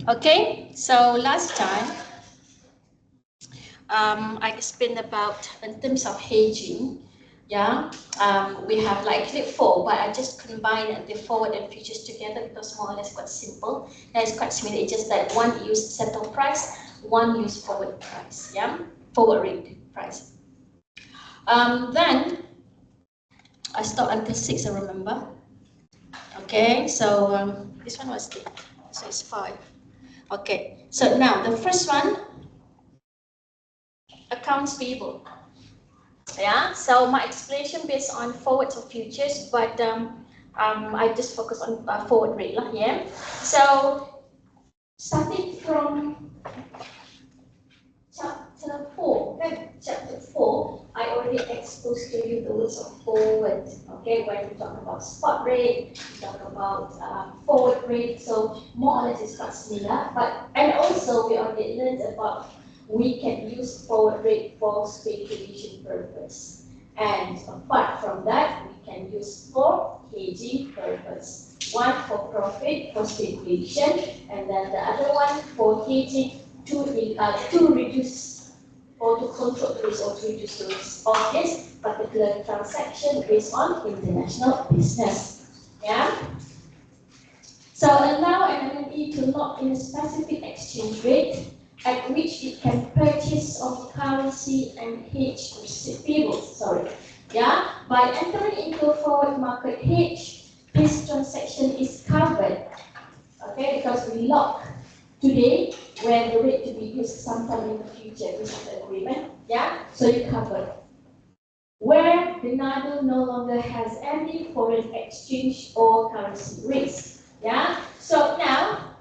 Okay, so last time I explained about in terms of hedging. Yeah, we have like actually four, but I just combine the forward and futures together because more or less quite simple. And it's quite similar. It's just that one use settle price, one use forward price. Yeah, forward rate price. Then I stopped until 6. I remember. Okay, so this one was 8, so it's 5. Okay, so now the first one, accounts payable. Yeah, so my explanation based on forwards or futures, but I just focus on forward rate lah. Yeah, so starting from chapter 4, chapter 4, I already exposed to you the words of forward. Okay, when we talk about spot rate, we talk about forward rate, so more or less it's quite similar. But and also we already learned about we can use forward rate for speculation purpose. And apart from that, we can use for hedging purpose. One for profit, for speculation, and then the other one for hedging to reduce or to control the risk or to reduce the risk of this particular transaction based on international business. Yeah. So allow an MNE to lock in a specific exchange rate at which it can purchase of currency and hedge receivables. Yeah, by entering into a forward market hedge, this transaction is covered. Okay, because we lock today when the rate to be used sometime in the future. This is the agreement. Yeah, so you cover. Where the NADO no longer has any foreign exchange or currency risk. Yeah, so now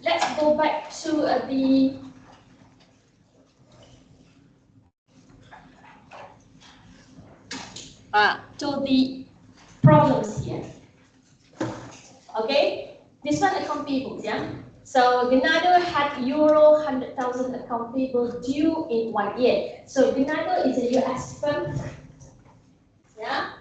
let's go back to the problems here. Okay, this one account payables, yeah. So Ganado had euro 100,000 account payable due in 1 year. So Ganado is a US firm, yeah.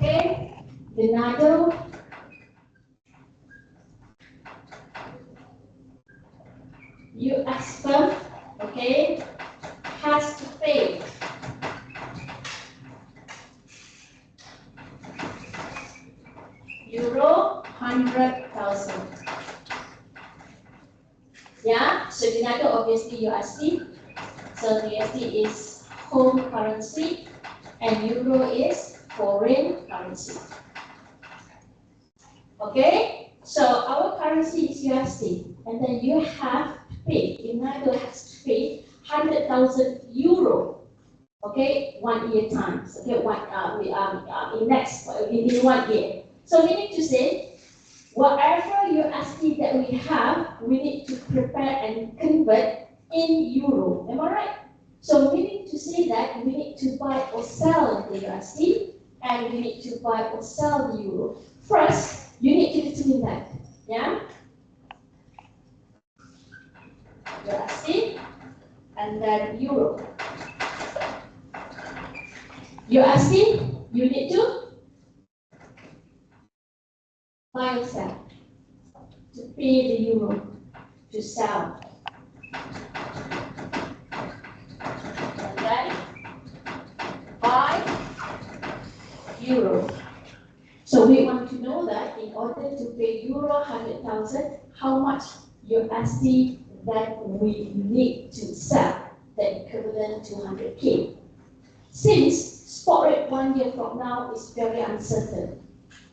Okay, Ganado US firm, okay, has to pay euro 100,000. Yeah, so Ganado obviously USD. So USD is home currency and euro is foreign currency. Okay, so our currency is USD, and then you have to pay, Ganado has to pay 100,000 euro. Okay, 1 year times. Okay, in 1 year. So we need to say, whatever USD that we have, we need to prepare and convert in euro. Am I right? So we need to say that we need to buy or sell the USD, and we need to buy or sell the euro. First, you need to determine that. Yeah? USD and then euro. USD, you need to buy or sell, to pay the euro, to sell. And then buy euro. So we want to know that in order to pay euro 100,000, how much USD that we need to sell, the equivalent to 100K. Since spot rate 1 year from now is very uncertain,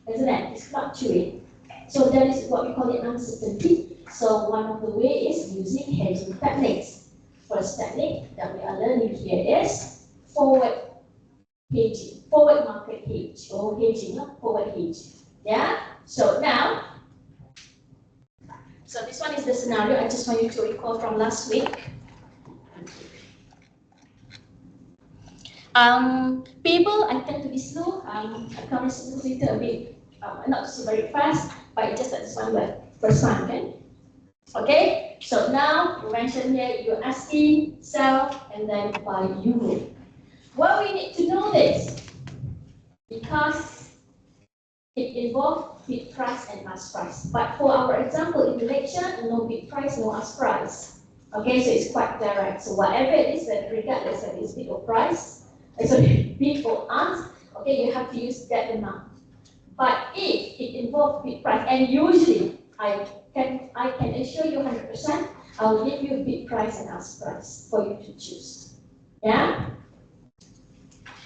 isn't it? It's fluctuating. So that is what we call it uncertainty. So one of the ways is using hedging techniques. First technique that we are learning here is forward hedging, forward market hedge, or hedging, not forward hedge. Yeah? So now, so this one is the scenario. I just want you to recall from last week. People, I tend to be slow. I come later a bit, not so very fast, but just at this one word, first one, okay? Okay, so now you mentioned here USD, sell, and then buy euro. Well, we need to know this because it involves bid price and ask price. But for our example in Malaysia, no bid price, no ask price. Okay, so it's quite direct. So whatever it is, regardless of it's bid or price, bid or ask, okay, you have to use that amount. But if it involves bid price, and usually I can assure you 100%, I will give you bid price and ask price for you to choose. Yeah?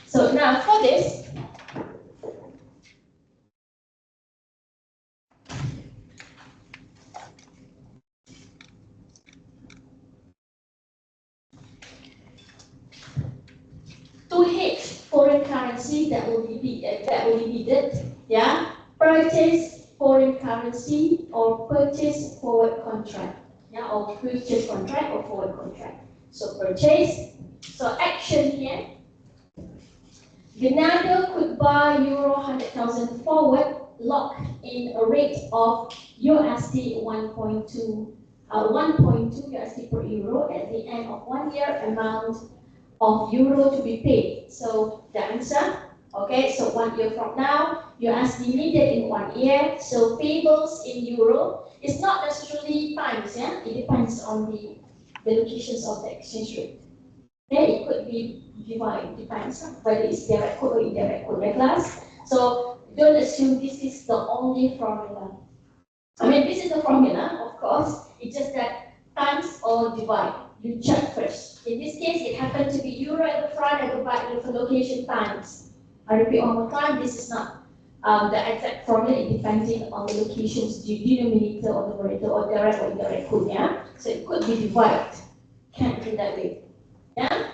So now for this, to hedge foreign currency that will be needed, yeah, purchase foreign currency or purchase forward contract, yeah, or purchase contract or forward contract. So purchase. So action here. Leonardo could buy euro 100,000 forward, lock in a rate of USD 1.2 USD per euro at the end of 1 year, amount of euro to be paid. So the answer, okay, so 1 year from now, USD needed in 1 year, so payables in euro. It's not necessarily times, yeah, it depends on the locations of the exchange rate. Okay, it could be divide, depends whether it's direct code or indirect code, right, class? So don't assume this is the only formula. I mean, this is the formula, of course, it's just that times or divide. You check first. In this case, it happened to be euro at the front, at the back, with the location times. I repeat one more time, this is not the exact formula, it depending on the locations, the denominator or numerator, or direct or indirect code, yeah? So it could be divided. Can't be that way. Yeah?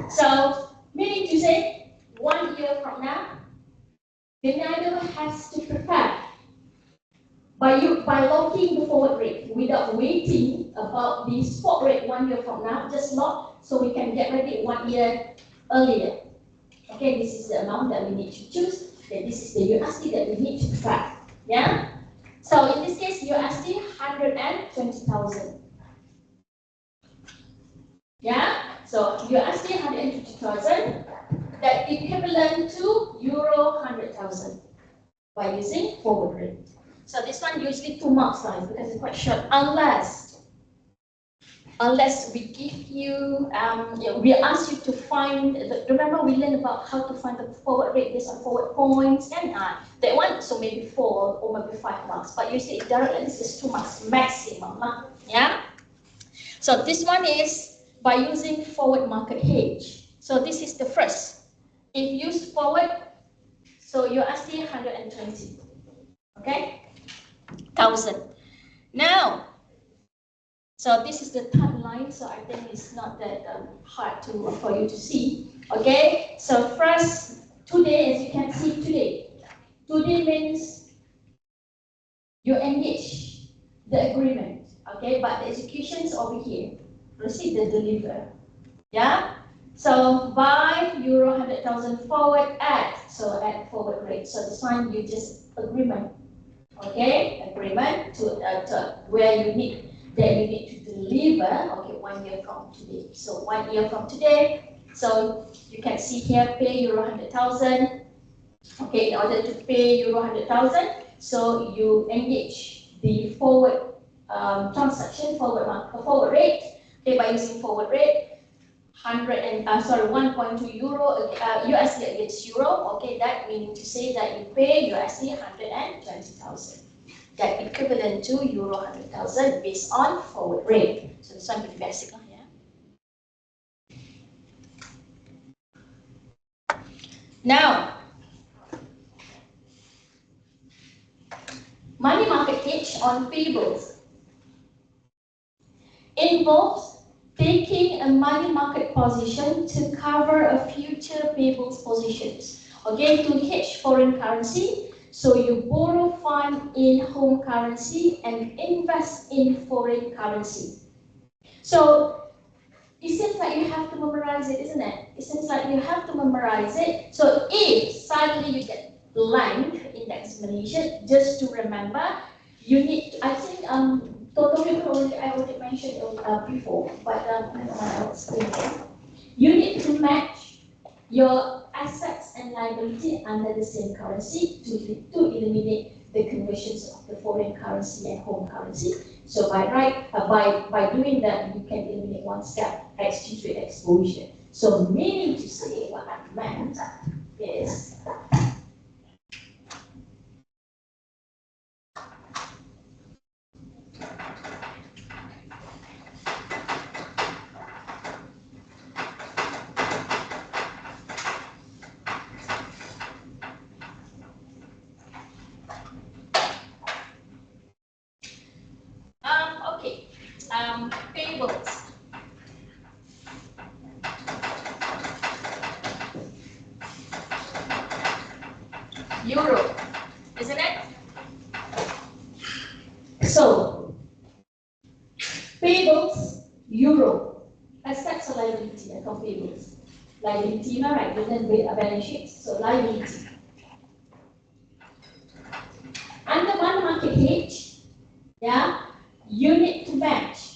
So, meaning to say, 1 year from now, Leonardo has to prepare by locking the forward rate without waiting about the spot rate 1 year from now, just lock so we can get ready 1 year earlier. Okay, this is the amount that we need to choose. Okay, this is the USD that we need to prepare. Yeah? So in this case, USD 120,000. Yeah? So USD 120,000, that equivalent to euro 100,000 by using forward rate. So this one usually 2 marks because it's quite short, unless we give you, we ask you to find, remember we learned about how to find the forward rate based on forward points, and that one, so maybe 4 or maybe 5 marks, but usually directly this is 2 marks maximum, yeah? So this one is by using forward market hedge. So this is the first. If used forward, so you're asking 120, okay? 1,000. Now, so this is the timeline, so I think it's not that hard for you to see. Okay, so first, today, as you can see today means you engage the agreement, okay, but the execution is over here. Proceed to deliver. Yeah? So buy euro 100,000 forward at forward rate. So this one you just agreement. Okay, agreement to where you need to deliver, okay, 1 year from today. So 1 year from today, so you can see here, pay euro 100,000. Okay, in order to pay euro 100,000, so you engage the forward transaction, forward rate, okay, by using forward rate, 1.2 euro USD against euro. Okay, that meaning to say that you pay USD 120,000. That equivalent to euro 100,000 based on forward rate. So this one pretty basic, yeah. Now, money market hedge on payables involves taking a money market position to cover a future payables positions. Okay, to hedge foreign currency. So you borrow fund in home currency and invest in foreign currency. So it seems like you have to memorize it, isn't it? It seems like you have to memorize it. So if suddenly you get blank in the explanation, just to remember, you need to, I think total return I already mentioned before, but I'll explain it. You need to match your assets and liability under the same currency to eliminate the conversions of the foreign currency and home currency. So by doing that, you can eliminate one step, exchange rate exposure. So meaning to say, what I meant is payables. Euro, isn't it? So, payables, euro, assets or liability, account payables. Liability, right? Written with a balance sheet, so liability. Under one market hedge, yeah, you need to match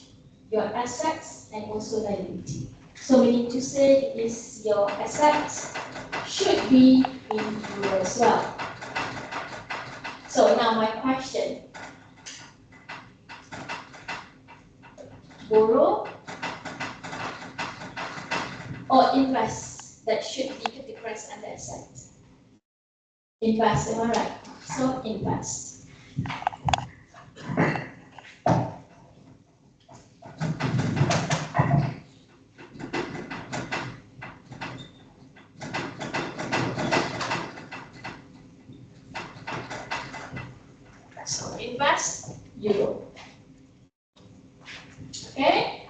your assets and also liability. So meaning to say is your assets should be in euro as well. So now my question, borrow or invest, that should be categorized under asset. Invest, am I right? So invest. So invest euro. Okay?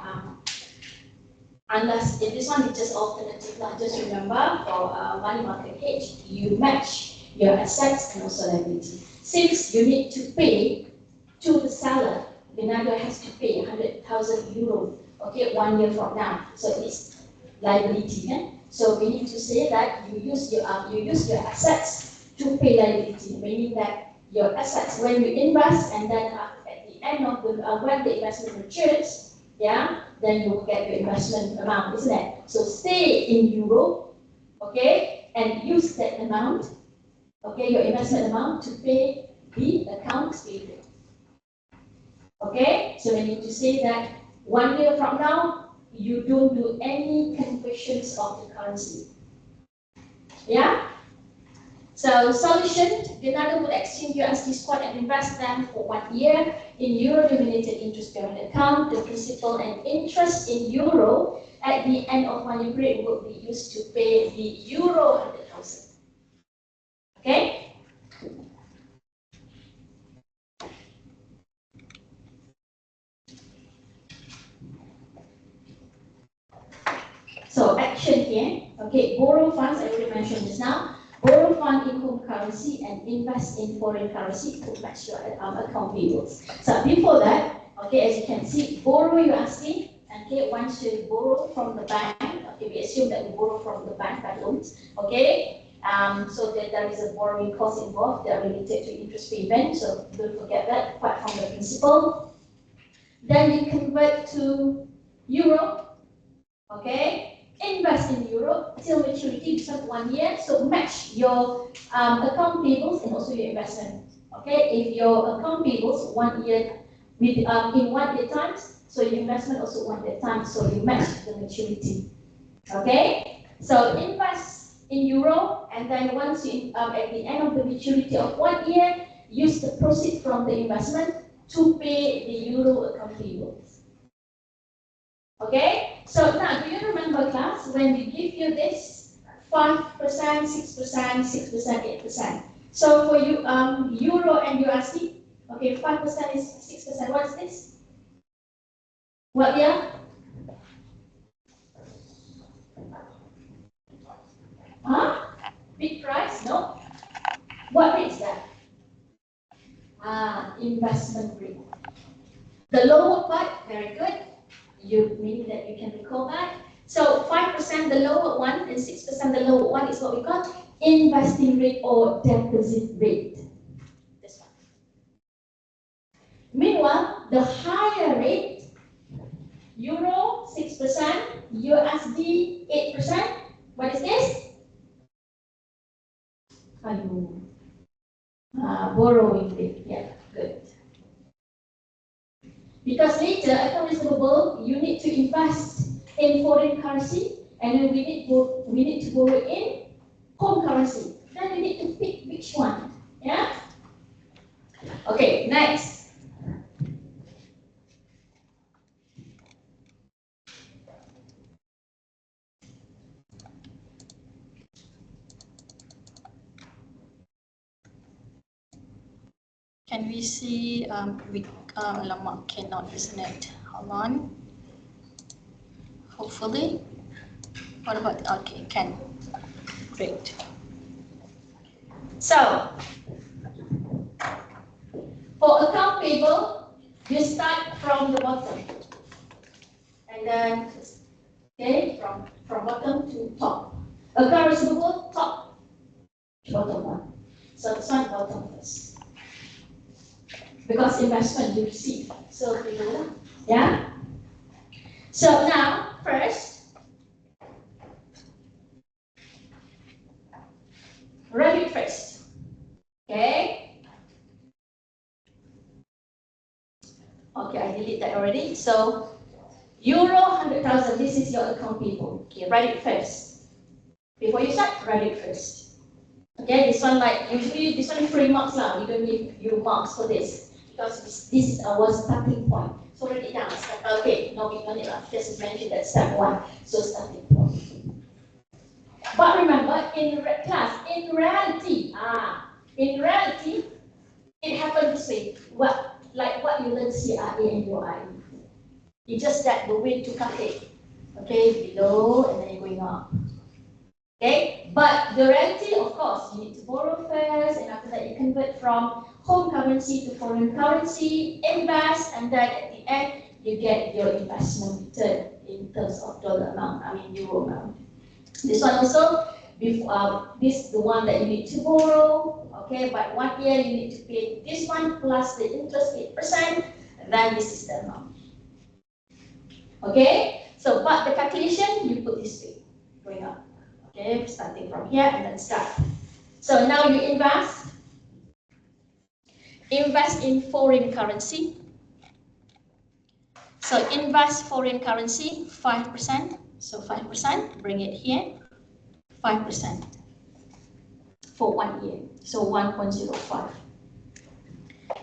Unless if this one is just alternative, just remember for money market hedge, you match your assets and also liability. Since you need to pay to the seller, Leonardo has to pay 100,000 euro, okay, 1 year from now. So it's liability. Yeah? So we need to say that you use your assets to pay liability, meaning that your assets when you invest and then at the end of the when the investment matures, yeah, then you will get your investment amount, isn't it? So stay in euro, okay, and use that amount, okay, your investment amount to pay the accounts payable. Okay, so we need to say that 1 year from now, you don't do any conversions of the currency. Yeah? So solution, Leonardo would exchange USD spot and invest them for 1 year in euro-denominated interest-bearing account. The principal and interest in euro at the end of 1 year period will be used to pay the euro 100,000. Okay? So action here, okay, borrow funds, I already mentioned just now. Borrow fund in home currency and invest in foreign currency to match your account payables. So before that, okay, as you can see, borrow USD, okay, once you borrow from the bank, okay, we assume that we borrow from the bank loans, okay, so that there is a borrowing cost involved that are related to interest payment, so don't forget that, apart from the principal. Then you convert to euro, okay, invest in euro till maturity, just 1 year. So match your account payables and also your investment. Okay, if your account payables 1 year with in 1 year times, so your investment also 1 year times. So you match the maturity. Okay, so invest in euro, and then once you at the end of the maturity of 1 year, use the proceeds from the investment to pay the euro account payables. Okay, so now do you remember class when we give you this 5%, 6%, 6%, 8%? So for you, euro and USD, okay, 5% is 6%. What's this? What year? What rate is that? Investment rate. The lower part, very good. Meaning that you can recall that. So 5% the lower one and 6% the lower one is what we call investing rate or deposit rate. This one. Meanwhile, the higher rate, Euro 6%, USD 8%. What is this? Borrowing rate. Yeah, good. Because later, account receivable, you need to invest in foreign currency, and then we need to borrow in home currency. Then we need to pick which one. Yeah. Okay. Next. Can we see, Lama cannot, isn't it? Hold on. Hopefully. What about, okay, can. Great. So, for account payable, you start from the bottom. And then, okay, from bottom to top. Account receivable, top, bottom one. So this one, bottom first. Because investment you receive. So below, yeah? So now, first, write it first. Okay? Okay, I delete that already. So, Euro 100,000, this is your account payable. Okay, write it first. Before you start, write it first. Okay, this one like, usually this one 3 marks lah. We don't give you marks for this. Because this is our starting point. So write it down. Okay, no need lah. Just mention that step 1. So starting point. But remember, in reality, it happened this way. Like what you learn CIA and UIE. It's just that the way to calculate. Okay, below and then you're going up. Okay, but the reality, of course, you need to borrow first, and after that you convert from home currency to foreign currency, invest, and then at the end you get your investment return in terms of dollar amount, euro amount. This one also, this is the one that you need to borrow, okay, but 1 year you need to pay this one plus the interest 8%, and then this is the amount. Okay, so but the calculation you put this way, going up. Okay, starting from here and then start. So now you invest in foreign currency. So invest foreign currency 5%. So 5%, bring it here. 5% for 1 year. So 1.05.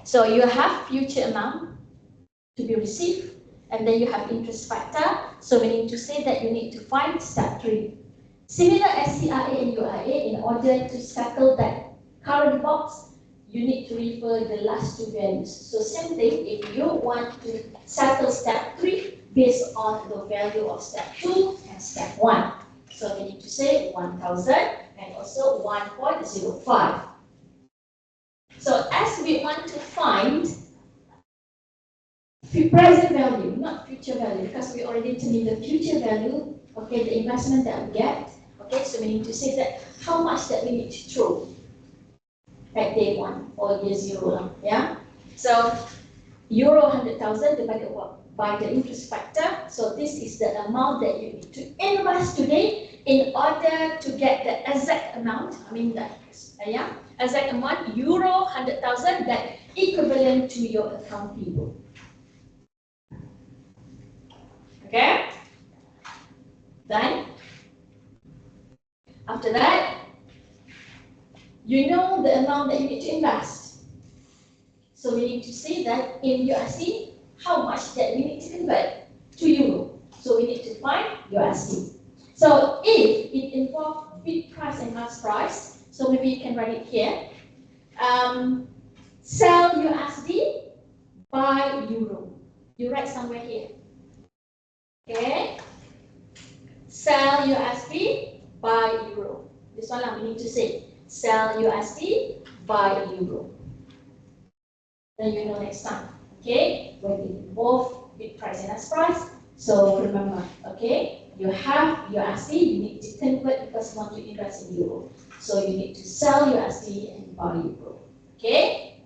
So you have future amount to be received, and then you have interest factor. So we need to say that you need to find step 3. Similar as CIA and UIA, in order to settle that current box, you need to refer the last 2 values. So same thing, if you want to settle step 3 based on the value of step 2 and step 1. So we need to say 1,000 and also 1.05. So as we want to find present value, not future value, because we already determined the future value, okay, the investment that we get. Okay, so we need to say that how much that we need to throw at day 1 or year 0, yeah. So euro 100,000 divided by the interest factor. So this is the amount that you need to invest today in order to get the exact amount. Exact amount euro 100,000 that equivalent to your account payable. Okay. Then after that, you know the amount that you need to invest. So we need to say that in USD, how much that we need to convert to euro. So we need to find USD. So if it involves bid price and mass price, so maybe you can write it here. Sell USD, buy euro. You write somewhere here. Okay. Sell USD, buy euro. This one we need to say. Sell USD, buy euro. Then you know next time, okay? When it involves bid price and ask price. So remember, okay? You have USD, you need to convert because you want to invest in euro. So you need to sell USD and buy euro, okay?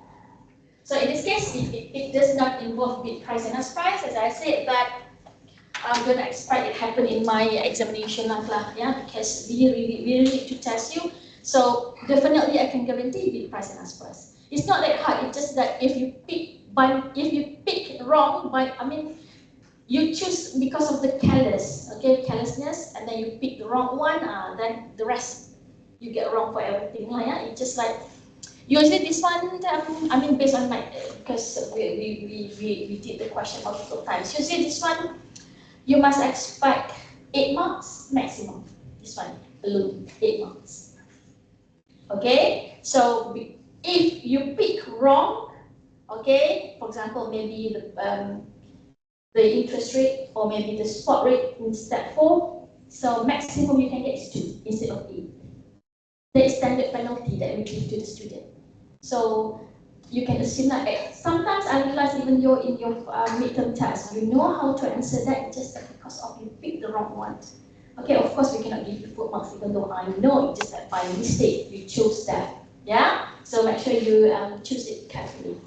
So in this case, it does not involve bid price and ask price, as I said, but I'm gonna expect it happen in my examination lah, yeah, because we really need to test you. So definitely I can guarantee bid price and ask price. It's not that hard. It's just that if you pick wrong, you choose because of the carelessness, and then you pick the wrong one, then the rest you get wrong for everything, yeah. It's just like usually this one, based on my because we did the question multiple times. Usually this one you must expect 8 marks maximum. This one alone 8 marks. Okay, so if you pick wrong, okay, for example, maybe the interest rate or maybe the spot rate in step 4, so maximum you can get is 2 instead of 8. That is standard penalty that we give to the student. So you can assume that sometimes I realize even in your midterm test, you know how to answer that just because of you picked the wrong one. Okay, of course we cannot give you full marks even though I know it's just that by mistake you chose that. Yeah, so make sure you choose it carefully.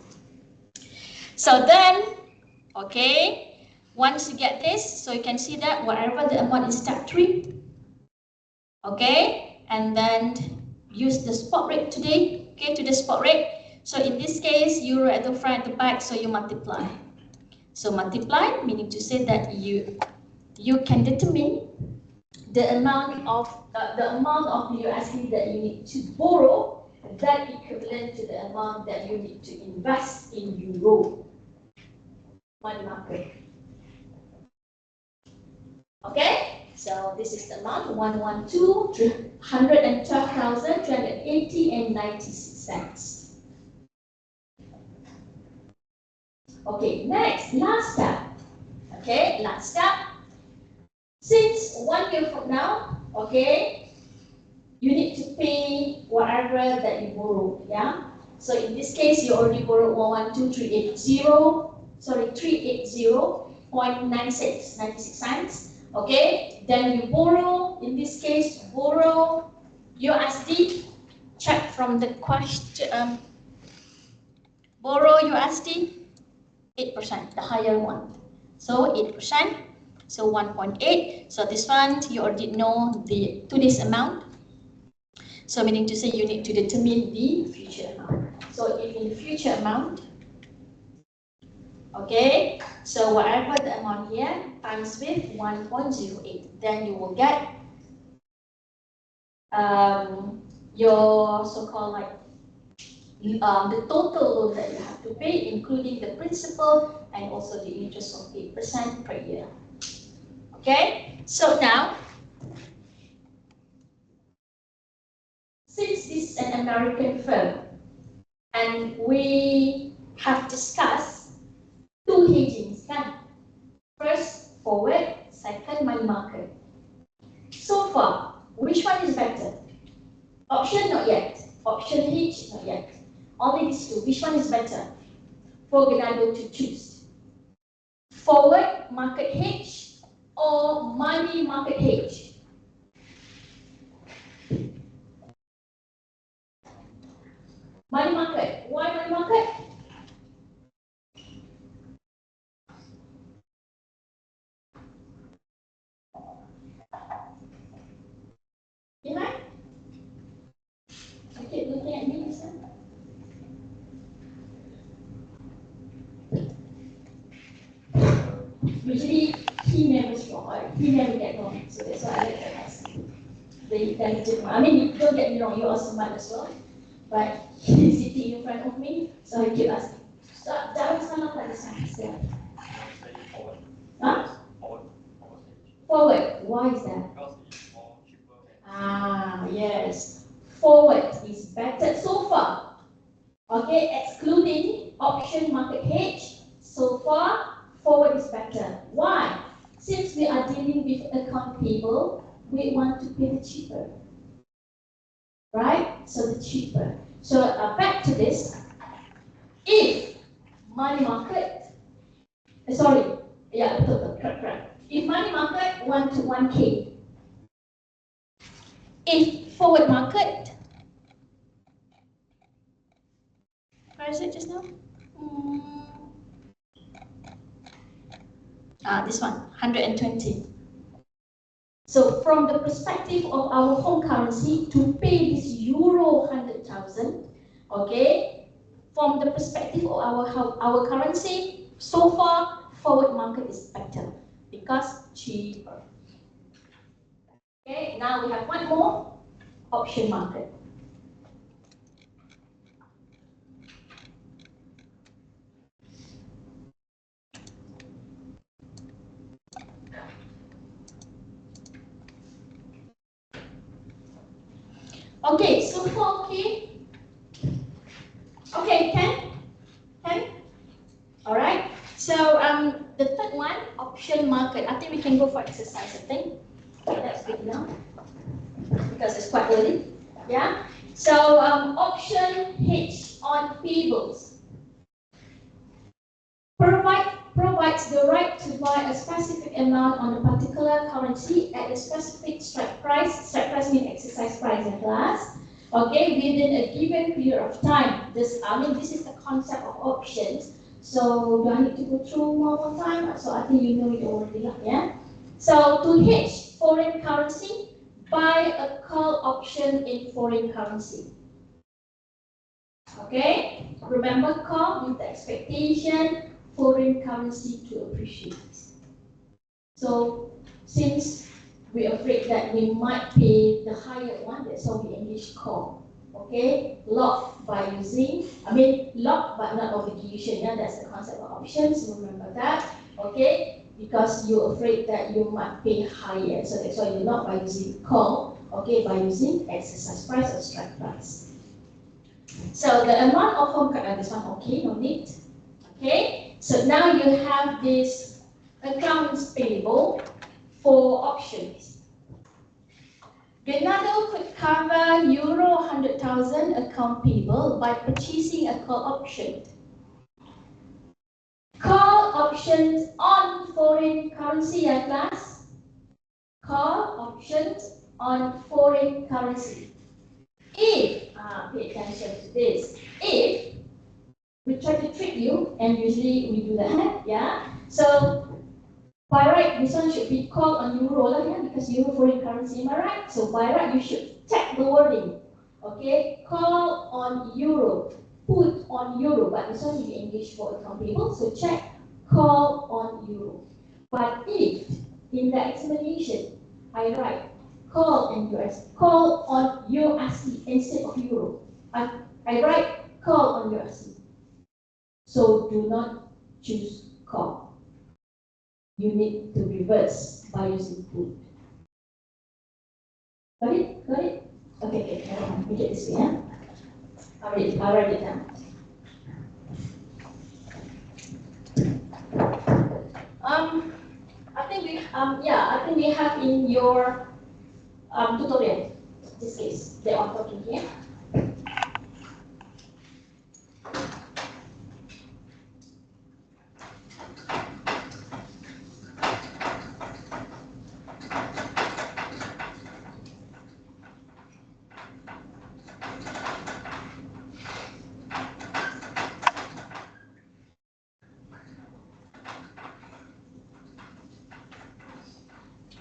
So then, okay, once you get this, so you can see that whatever the amount in step 3, okay, and then use the spot rate today, okay, to the spot rate. So in this case, euro at the front, at the back, so you multiply. So multiply, meaning to say that you can determine the amount of USD that you need to borrow, that equivalent to the amount that you need to invest in euro money market. Okay, so this is the amount 112,380.96. Okay, next, last step. Okay, last step. Since 1 year from now, okay, you need to pay whatever that you borrow, yeah? So in this case, you already borrowed 380.96 cents, okay? Then you borrow, in this case, borrow USD, check from the question, borrow USD, 8%, the higher one. So 8%, so 1.8. So this one, you already know today's amount. So meaning to say you need to determine the future amount. So if in the future amount, okay, so whatever the amount here times with 1.08, then you will get your so-called like the total loan that you have to pay, including the principal and also the interest of 8% per year. Okay, so now, since this is an American firm, and we have discussed 2 hedgings, kan? First, forward, second, money market. So far, which one is better? Option, not yet. Option hedge, not yet. Only these 2. Which one is better for Genado to choose? Forward market hedge or money market hedge? Money market. Why money market? Behind? Okay, looking at me, sir. Usually, he never get wrong, so that's why I like to ask the intelligent one. I mean, don't get me wrong, you are smart as well, but he's sitting in front of me, so I keep asking. So, jangan salah pada saya. Huh? Forward. Why is that? Yes. Forward is better so far. Okay, excluding option market hedge, so far forward is better. Why? Since we are dealing with account payable, we want to pay the cheaper. Right? So the cheaper. So back to this. If money market, correct. If money market 1 to 1K, if forward market, where is it just now? This one, 120. So from the perspective of our home currency, to pay this euro 100,000, okay, from the perspective of our currency, so far, forward market is better because cheaper. Okay, now we have one more, option market. Okay, so far, okay. Okay, Ken? All right. So the third one, option market. I think we can go for exercise, I think. That's good enough because it's quite early. Yeah. So option H on payables provides the right to buy a specific amount on a particular currency at a specific strike price. Strike price means exercise price in class. Okay, within a given period of time. This is the concept of options. So do I need to go through one more time? So I think you know it already, yeah? So to hedge foreign currency, buy a call option in foreign currency. Okay? Remember, call with the expectation foreign currency to appreciate. So since we're afraid that we might pay the higher one, that's why we engage call. Okay, lock by using, lock but not obligation, yeah, that's the concept of options, remember that, okay, because you're afraid that you might pay higher, so that's why you lock by using call, okay, by using exercise price or strike price. So the amount of home card, this one, okay, no need, okay, so now you have this accounts payable for options. Bernardo could cover euro 100,000 account payable by purchasing a call option. Call options on foreign currency, yeah, class? Call options on foreign currency. If, pay attention to this, if we try to trick you, and usually we do that, yeah? So by right, this one should be called on euro, yeah, because euro foreign currency, am I right? So by right, you should check the wording. Okay, call on euro, put on euro, but this one will be English for account payable, so check call on euro. But if in the explanation I write call in US, call on USD instead of euro, I write call on USD. So do not choose call. You need to reverse by using put. Got it? Got it? Okay, we get this way, yeah? I'll write it down. I think we have in your tutorial, this case, the I'm talking here.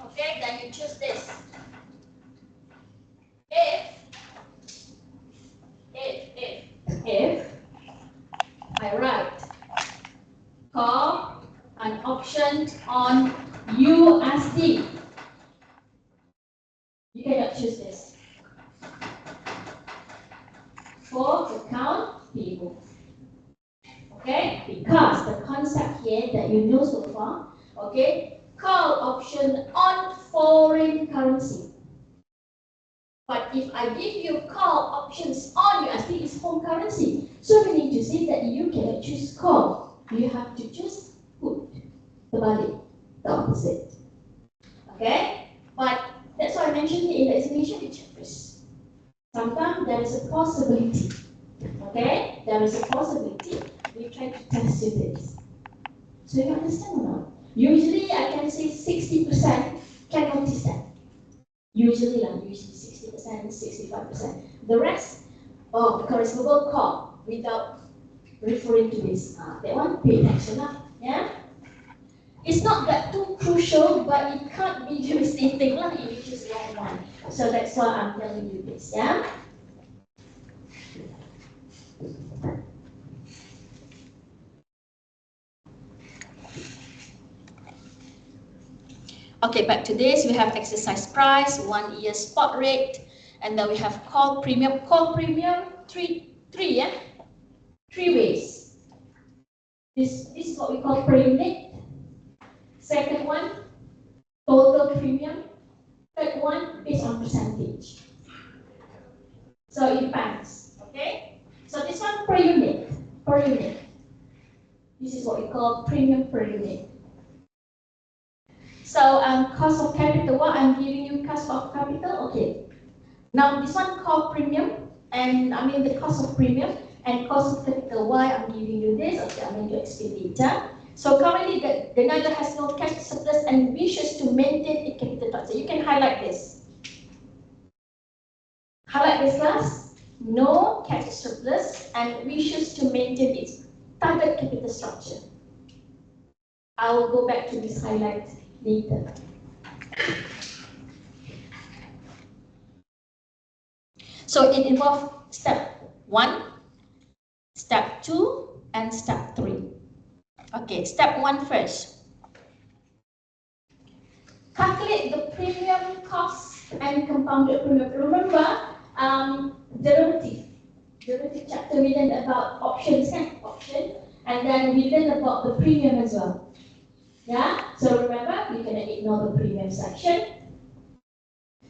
Okay, then you choose this. If I write call an option on USD, you cannot choose this. For account payable. Okay, because the concept here that you know so far, okay, call option on foreign currency. But if I give you call options on USD, it's home currency. So meaning to say that you cannot choose call. You have to choose put. The opposite. Okay? But that's why I mentioned here in the explanation, you check first. Sometimes there is a possibility Okay, there is a possibility. We try to test you this. So you understand or not? Usually I can say 60% can notice that. Usually 60%, 65%. The rest, because we will call without referring to this. That one, pay attention lah. Yeah? It's not that too crucial, but it can't be devastating lah if you choose the wrong one. So that's why I'm telling you this. Yeah? Okay, back to this. We have exercise price, 1 year spot rate, and then we have call premium. Call premium, three, yeah? 3 ways. This is what we call per unit. Second one, total premium. Third one, based on percentage. So it depends. Okay? So this one per unit. Per unit. This is what we call premium per unit. So cost of capital, what I'm giving you cost of capital, okay. Now this one called premium, and I mean the cost of premium and cost of capital. Why I'm giving you this? Okay, I'm going to explain later. So currently the Niaga has no cash surplus and wishes to maintain a capital structure. You can highlight this. Highlight this class. No cash surplus and wishes to maintain its target capital structure. I will go back to this highlight later. So it involves step 1, step 2, and step 3. Okay, step 1 first. Calculate the premium cost and compounded premium. Remember, derivative chapter we learned about options, option, and then we learned about the premium as well. Yeah, so remember, we cannot ignore the premium section.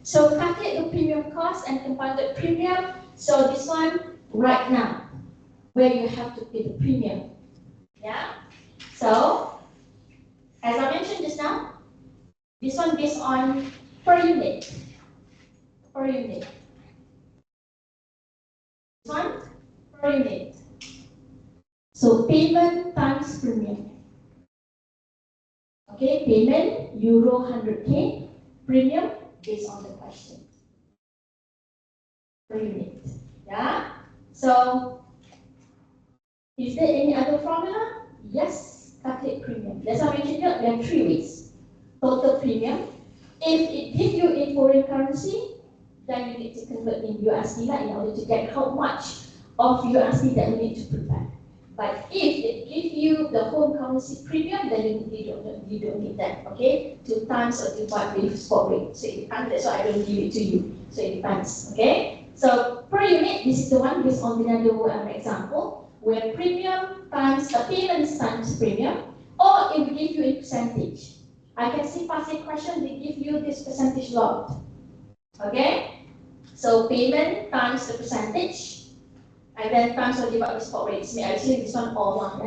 So calculate the premium cost and compounded premium. So this one right now, where you have to pay the premium. Yeah. So as I mentioned just now, this one based on per unit. Per unit. This one per unit. So payment times premium. Okay, payment euro 100k, premium based on the question. Per unit. Yeah. So is there any other formula? Yes, calculate premium. As I mentioned here, there are 3 ways. Total premium. If it gives you in foreign currency, then you need to convert in USD in order to get how much of USD that you need to prepare. But if it gives you the home currency premium, then you don't need that. Okay, 2 times or divide with spot rate. So it depends. That's why I don't give it to you. So it depends. Okay. So per unit, this is the one based on the example, where premium times the payments times premium, or it will give you a percentage. I can see passing question, they give you this percentage locked. Okay? So payment times the percentage, and then times or divide by spot rates. Actually, this one all one,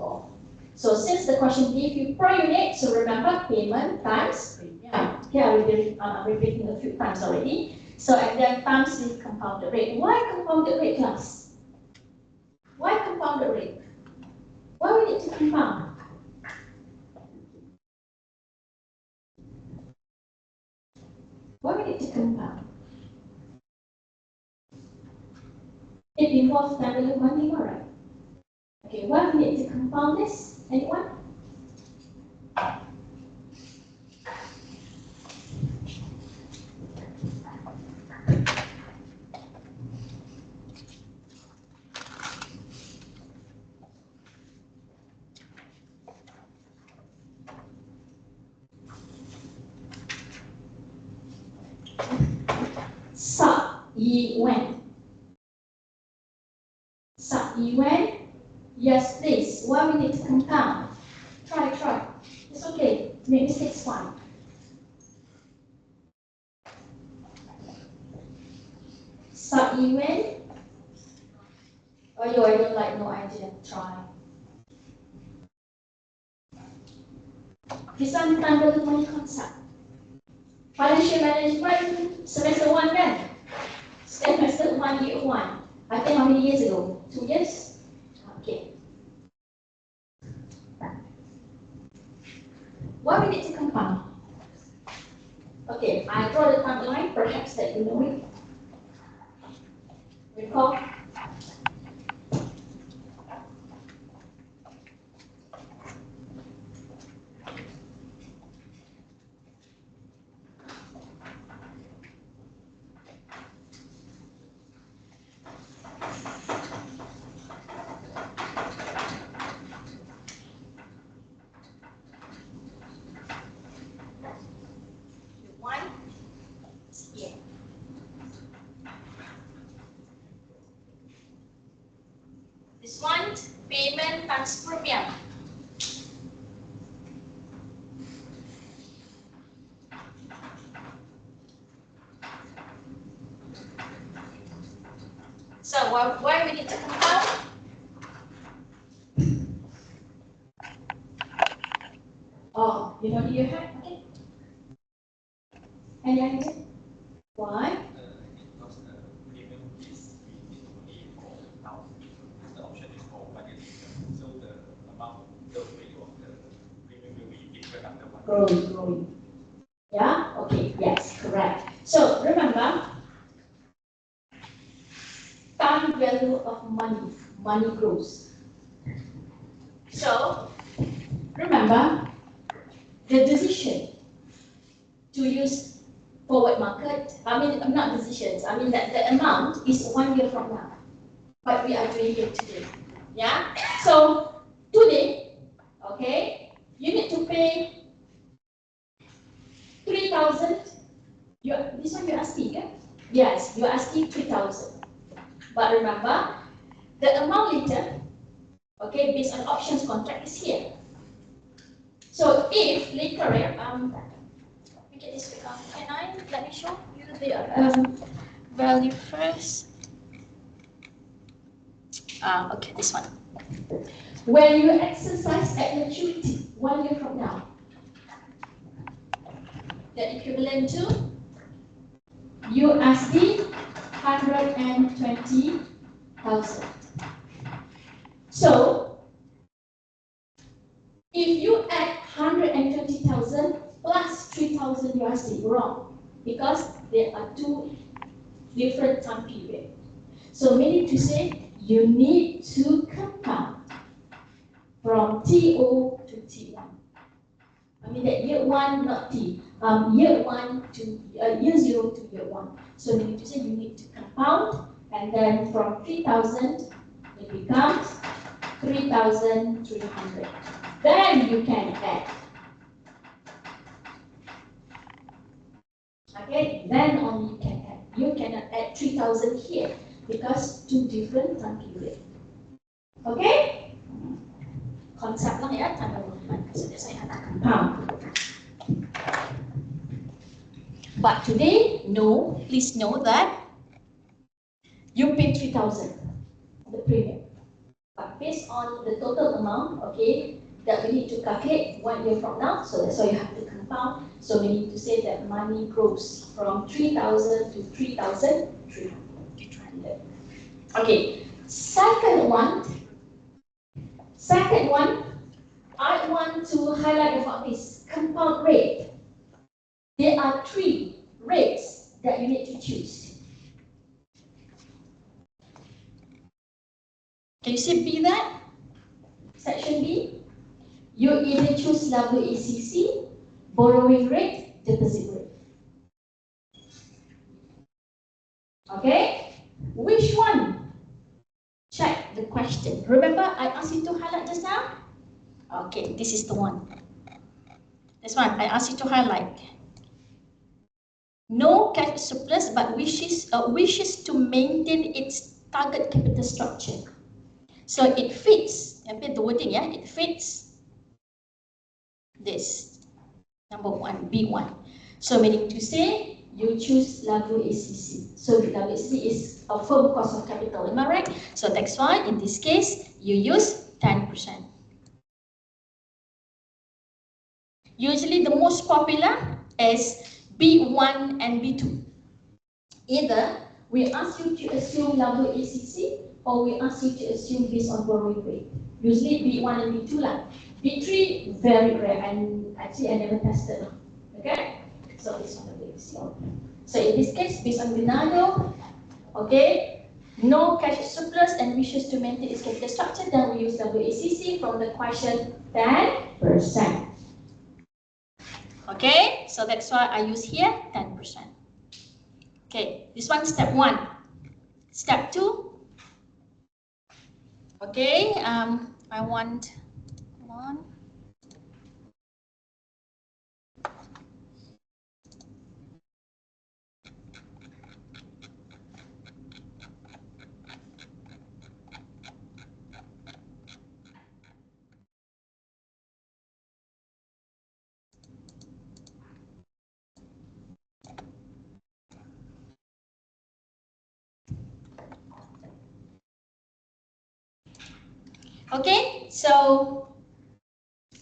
all. So since the question gave you per unit, so remember payment times premium. Okay, I'm repeating a few times already. So and then times the compounded rate. Why compounded rate, class? Why compounded rate? Why we need to compound? Why we need to compound? It involves time and money, alright? Okay, why we need to compound this? Anyone? Sa-yi-wen. Sa-yi-wen. Yes, please. Why we need to compound? Try. It's okay. Make mistakes fine. Sa-yi-wen. Oh, I don't like, no idea. Try. This one tanggal money concept. Financial management semester 1 kan? Semester 1 year 1. I think how many years ago? 2 years? Okay. Why we need to compound? Okay, I draw the timeline, perhaps that you know it. Recall? This one, payment times premium. So why we need to compound? Oh, you know your head? Okay. Any idea? Why? Because the premium is only for now. The option is for 1 year later. So the amount, the value of the premium will be bigger after 1 year. Growing. Yeah? Okay, yes, correct. So remember, time value of money grows. So remember, the decision to use forward market, not decisions, that the amount is 1 year from now. But we are doing it today. Yeah? So today, okay, you need to pay 3,000. This one you're asking, yeah? Yes, you're asking 3,000. But remember, the amount later, okay, based on options contract is here. So if later, we get this figure. Let me show you the value first. Okay, this one. When you exercise at maturity, 1 year from now, the equivalent to USD 120,000. So if you add 120,000 plus 3,000 USD, wrong, because there are two different time periods. So meaning to say, you need to compound from TO to T1. That year 1, not T. Year 1 to year 0 to year 1. So meaning to say, you need to compound, and then from 3,000, it becomes 3,300. Then you can add. Okay, then only you can add. You cannot add 3,000 here because two different time period. Okay? Konsep lang ya, time movement. So that's why I have compound. But today, no, please know that you pay 3,000 the premium. But based on the total amount, okay, that we need to calculate 1 year from now, so that's why you have to compound. So we need to say that money grows from 3,000 to 3,300. Okay, second one, I want to highlight about this compound rate. There are 3 rates that you need to choose. Can you see B there? Section B. You either choose WACC, borrowing rate, deposit rate. Okay? Which one? Check the question. Remember, I asked you to highlight just now? Okay, this is the one. This one, I asked you to highlight. No cash surplus, but wishes to maintain its target capital structure. So it fits, the wording, yeah, it fits this, number 1, B1. So meaning to say, you choose WACC. So WACC is a firm cost of capital, am I right? So that's why, in this case, you use 10%. Usually the most popular is B1 and B2. Either we ask you to assume WACC or we ask you to assume based on borrowing rate. Usually B1 and B2 lah. B3, very rare, and actually I never tested. Okay? So this one will be zero. So in this case, based on Bernardo, okay, no cash surplus and wishes to maintain its capital structure, then we use WACC from the question 10%. Okay, so that's why I use here 10%. Okay, this one step 1. Step 2. Okay, I want one. Okay, so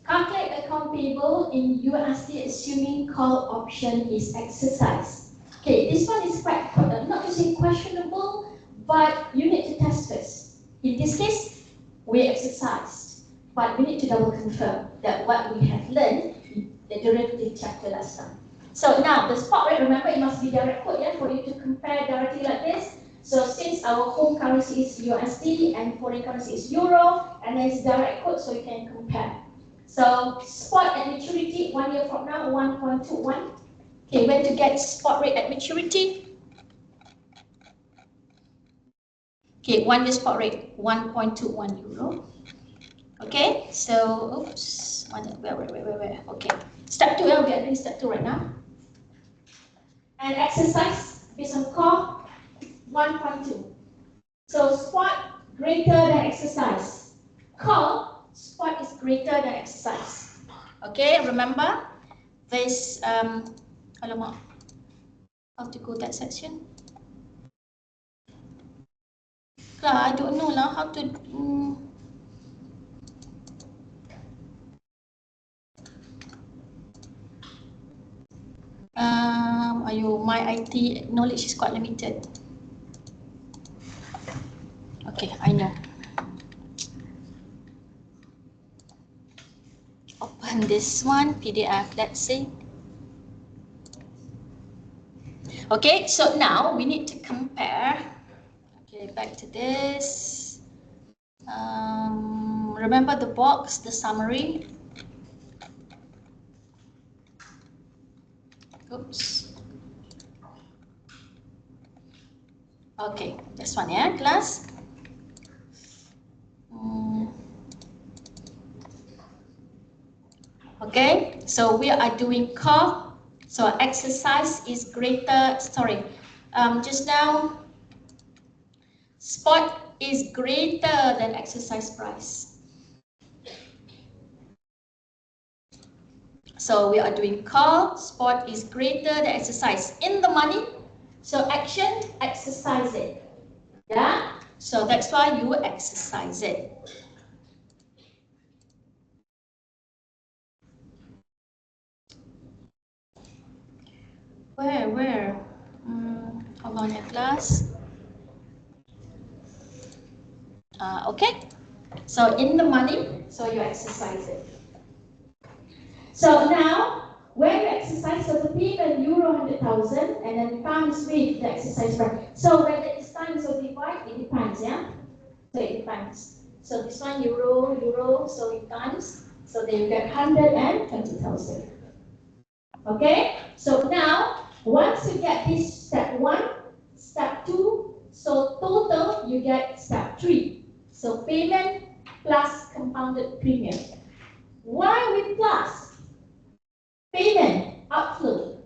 calculate account payable in USD assuming call option is exercised. Okay, this one is quite, not to say questionable, but you need to test first. In this case, we exercised, but we need to double confirm that what we have learned in the derivative chapter last time. So now, the spot rate, remember it must be direct quote, yeah, for you to compare directly like this. So since our home currency is USD and foreign currency is Euro, and then it's direct quote, so you can compare. So spot at maturity, 1 year from now, 1.21. Okay, when to get spot rate at maturity? Okay, 1 year spot rate, 1.21 euro. Okay, so, oops, where? Okay, step 2, we are doing step 2 right now. And exercise based on core. 1.2. So spot greater than exercise. Call spot is greater than exercise. Okay, remember this alamak, how to go that section? I don't know lah how to my IT knowledge is quite limited. Okay, I know. Open this one, PDF, let's see. Okay, so now we need to compare. Okay, back to this. Remember the box, the summary. Oops. Okay, this one, yeah, class. Okay, so we are doing core. So exercise is greater, just now, spot is greater than exercise price. So we are doing core, spot is greater than exercise. In the money, so action, exercise it. Yeah, so that's why you exercise it. Where? Hold on, class. Okay, so in the money, so you exercise it. So now, when you exercise, so the payment euro 100,000 and then times with the exercise price. So whether it's times or divide, it depends, yeah? So it depends. So this one euro, so it times, so then you get 120,000. Okay, so now, once you get this step 1, step 2, so total you get step 3. So payment plus compounded premium. Why with plus? Payment, outflow.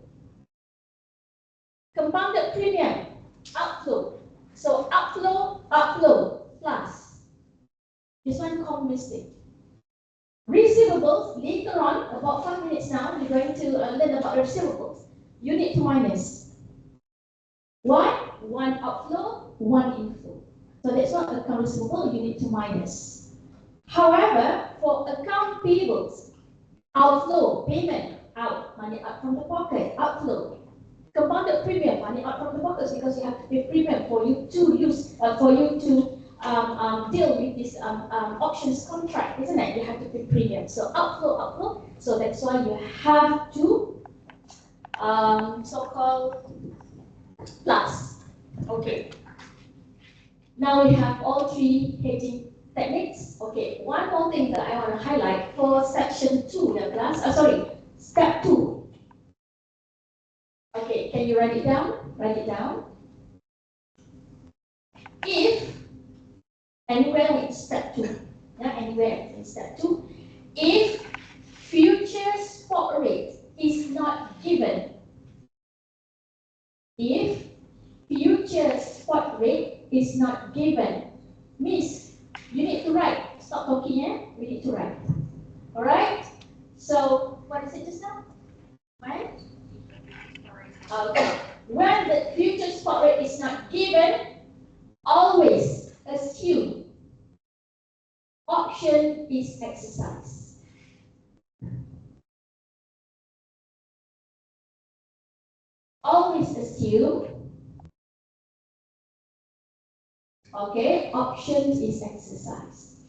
Compounded premium, outflow. So outflow, plus. This one common mistake. Receivables, later on, about 5 minutes now, we're going to learn about receivables. You need to minus. Why? 1 outflow, 1 inflow. So that's what account receivable, you need to minus. However, for account payables, outflow, payment, out, money out from the pocket, outflow. Compounded premium, money out from the pockets because you have to pay premium for you to use, deal with this options contract, isn't it? You have to pay premium. So outflow. So that's why you have to so-called plus. Okay. Now we have all three hedging techniques. Okay. One more thing that I want to highlight for section 2, ya class. Step 2. Okay. Can you write it down? Write it down. If anywhere in step 2, anywhere in step 2, if future spot rate is not given, if future spot rate is not given, means you need to write. Stop talking, we need to write. Alright? So, what is it just now? Right? Okay. When the future spot rate is not given, always assume option is exercised. Always assume, okay, option is exercised.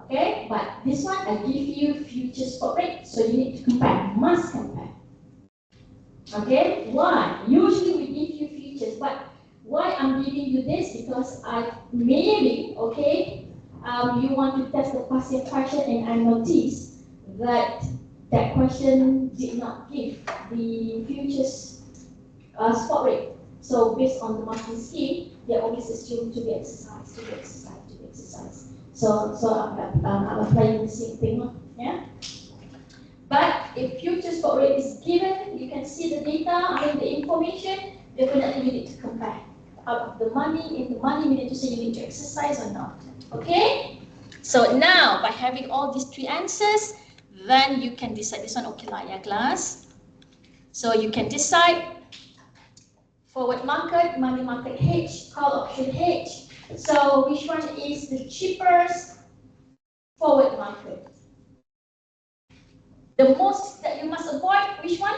Okay, but this one I give you future spot rate, so you need to compare, must compare. Okay, why? Usually we give you futures, but why I'm giving you this? Because maybe, okay, you want to test the passive question and I noticed that that question did not give the futures spot rate. So based on the marking scheme, they always assume to be exercised. So I'm applying the same thing, yeah. But if future spot rate is given, you can see the data, the information, definitely you need to compare. Out of the money, in the money, we need to say you need to exercise or not. Okay? So now, by having all these three answers, then you can decide this one, okay lah, ya class. So you can decide forward market, money market hedge, call option hedge. So which one is the cheapest forward market? The most that you must avoid, which one?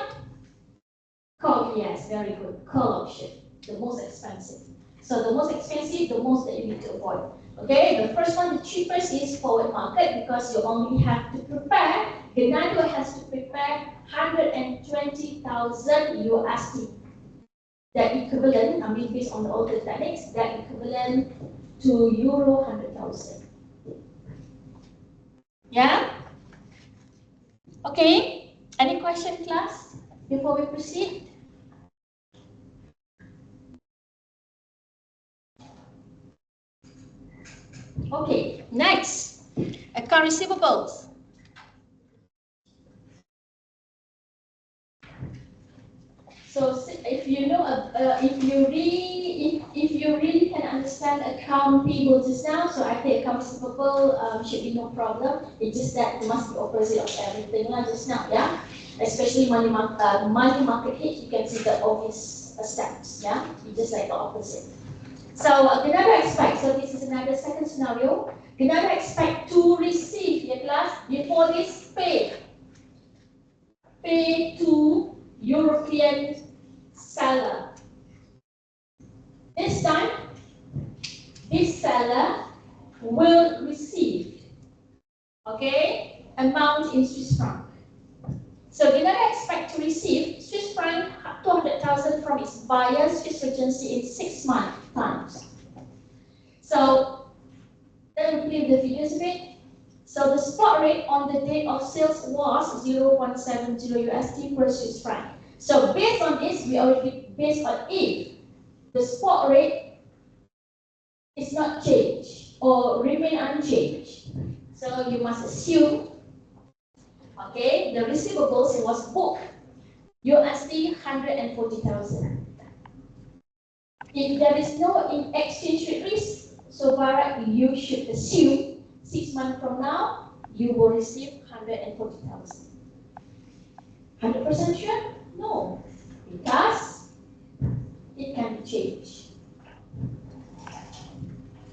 Call, yes, very good. Call option, the most expensive. So the most expensive, the most that you need to avoid. Okay, the first one, the cheapest is forward market because you only have to prepare. Genado has to prepare 120,000 USD. That equivalent, based on all the techniques, that equivalent to Euro 100,000. Yeah? Okay, any question, class, before we proceed? Okay, next, account receivables. So if you know, if you really can understand account payable just now, so I think account receivable should be no problem. It's just that it must be opposite of everything just now, yeah. Especially money market hedge, you can see the obvious steps, yeah. It's just like the opposite. So Genado expect. So this is another second scenario. Genado expect to receive, yeah, class, before this pay to European seller. This time, this seller will receive, okay, amount in Swiss franc. So Genado expect to receive Swiss franc 200,000 from its buyer, Swiss Regency, in 6 months times. So let me flip the figures a bit. So the spot rate on the date of sales was 0.70 USD per Swiss franc. So based on this, we already based on if the spot rate is not changed or remain unchanged. So you must assume, okay, the receivables was booked USD 140,000. If there is no exchange rate risk, so Barak, you should assume 6 months from now, you will receive 140,000. 100% sure? No, because it can be changed.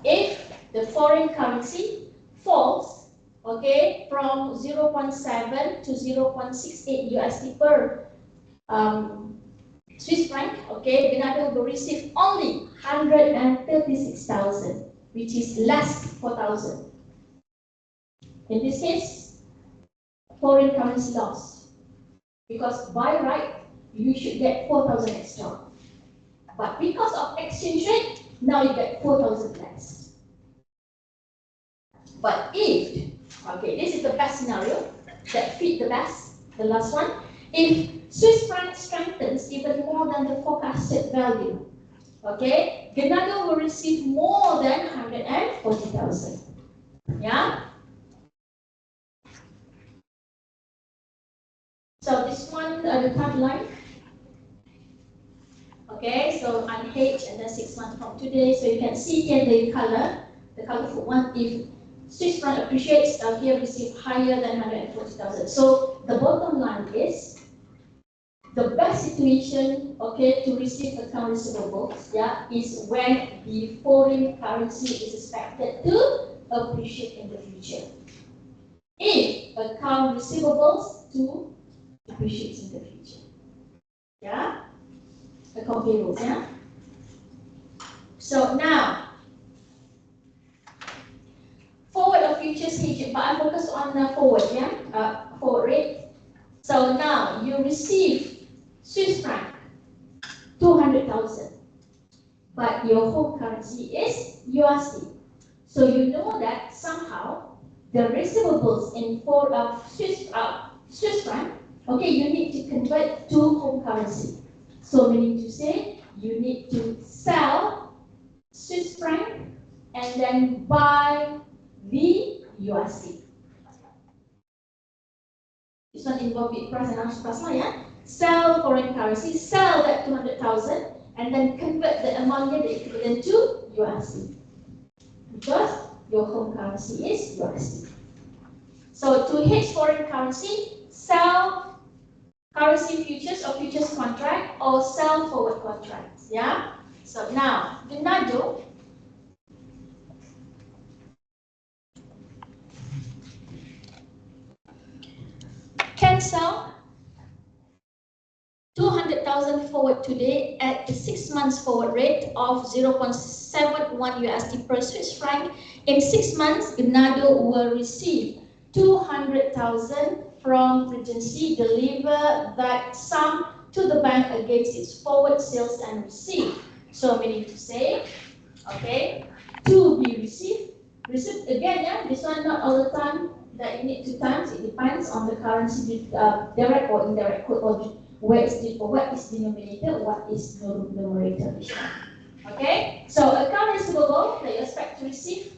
If the foreign currency falls, okay, from 0.7 to 0.68 USD per Swiss franc, okay, Bernardo will receive only 136,000, which is less 4,000. In this case, foreign currency loss. Because by right, you should get 4,000 extra. But because of exchange rate, now you get 4,000 less. But if, okay, this is the best scenario that fit the best, the last one. If Swiss franc strengthens even more than the forecasted value, okay, Bernardo will receive more than 140,000. Yeah? So this one, the timeline. Okay, so unhedged and then 6 months from today. So you can see here the colorful one. If Swiss franc appreciates, here receive higher than 140,000. So the bottom line is the best situation, okay, to receive account receivables, yeah, is when the foreign currency is expected to appreciate in the future. If account receivables to appreciate in the future, yeah, account payables, yeah. So now, forward or futures hedging, but I focus on forward, yeah, forward rate. So now you receive Swiss franc 200,000, but your home currency is USD. So you know that somehow the receivables in Swiss franc, okay, you need to convert to home currency. So meaning to say you need to sell Swiss franc and then buy the USD. This one involves bid price and ask plasma, yeah? Sell foreign currency, sell that 200,000 and then convert the amount here, the equivalent to USD. Because your home currency is USD. So to hedge foreign currency, sell currency futures or futures contract or sell forward contracts, yeah? So now, Bernardo can sell 200,000 forward today at the 6 months forward rate of 0.71 USD per Swiss franc. In 6 months, Bernardo will receive 200,000 from Regency, deliver that sum to the bank against its forward sales and receive. So meaning to say, okay, to be received again, yeah, this one not all the time that you need to times, it depends on the currency, direct or indirect code, or what is denominator, what is numerator. Okay, so account receivable that you expect to receive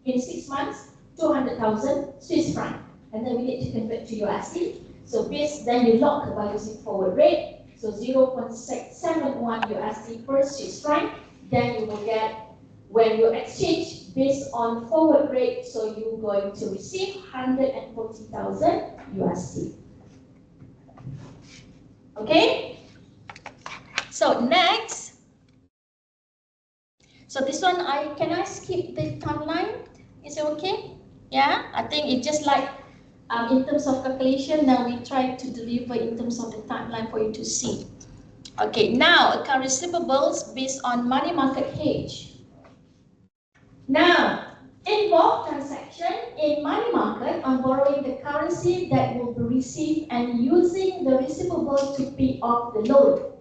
in 6 months, 200,000 Swiss franc, and then we need to convert to USD. So then you lock by using forward rate, so 0.671 USD per Swiss franc. Then you will get, when you exchange based on forward rate, so you're going to receive 140,000 USD. Okay? So next, so this one, can I skip the timeline? Is it okay? Yeah, I think it's just like in terms of calculation, now we try to deliver in terms of the timeline for you to see. Okay, now account receivables based on money market hedge. Now, involve transaction in money market on borrowing the currency that will be received and using the receivable to pay off the loan.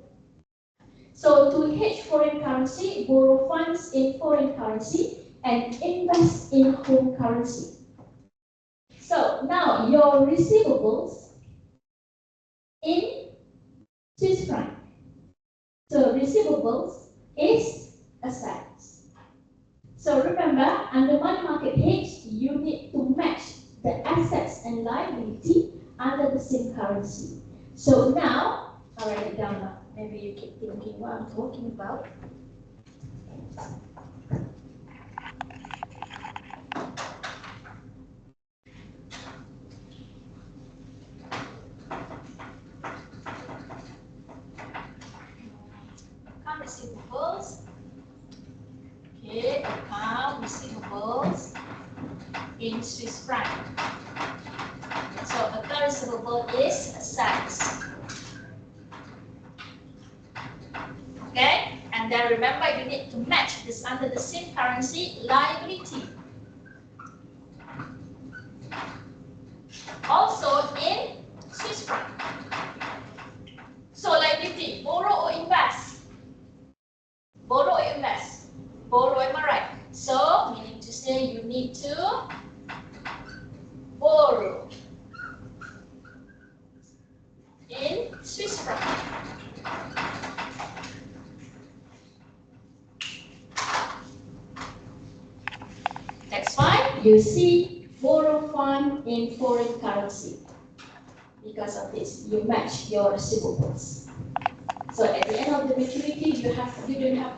So to hedge foreign currency, borrow funds in foreign currency and invest in home currency. So now your receivables in Swiss franc. So receivables is assets. So remember, under money market hedge, you need to match the assets and liability under the same currency. So now, I'll write it down now. Maybe you keep thinking what I'm talking about. Account receivables. Okay, account receivables in Swiss franc. So account receivable is assets. then remember you need to match this under the same currency liability. Also in Swiss franc. So liability, borrow or invest? Borrow or invest? Borrow, am I right? So meaning to say you need to borrow in Swiss franc. That's why you see borrow fund in foreign currency. Because of this, you match your receivables. So at the end of the maturity, you don't have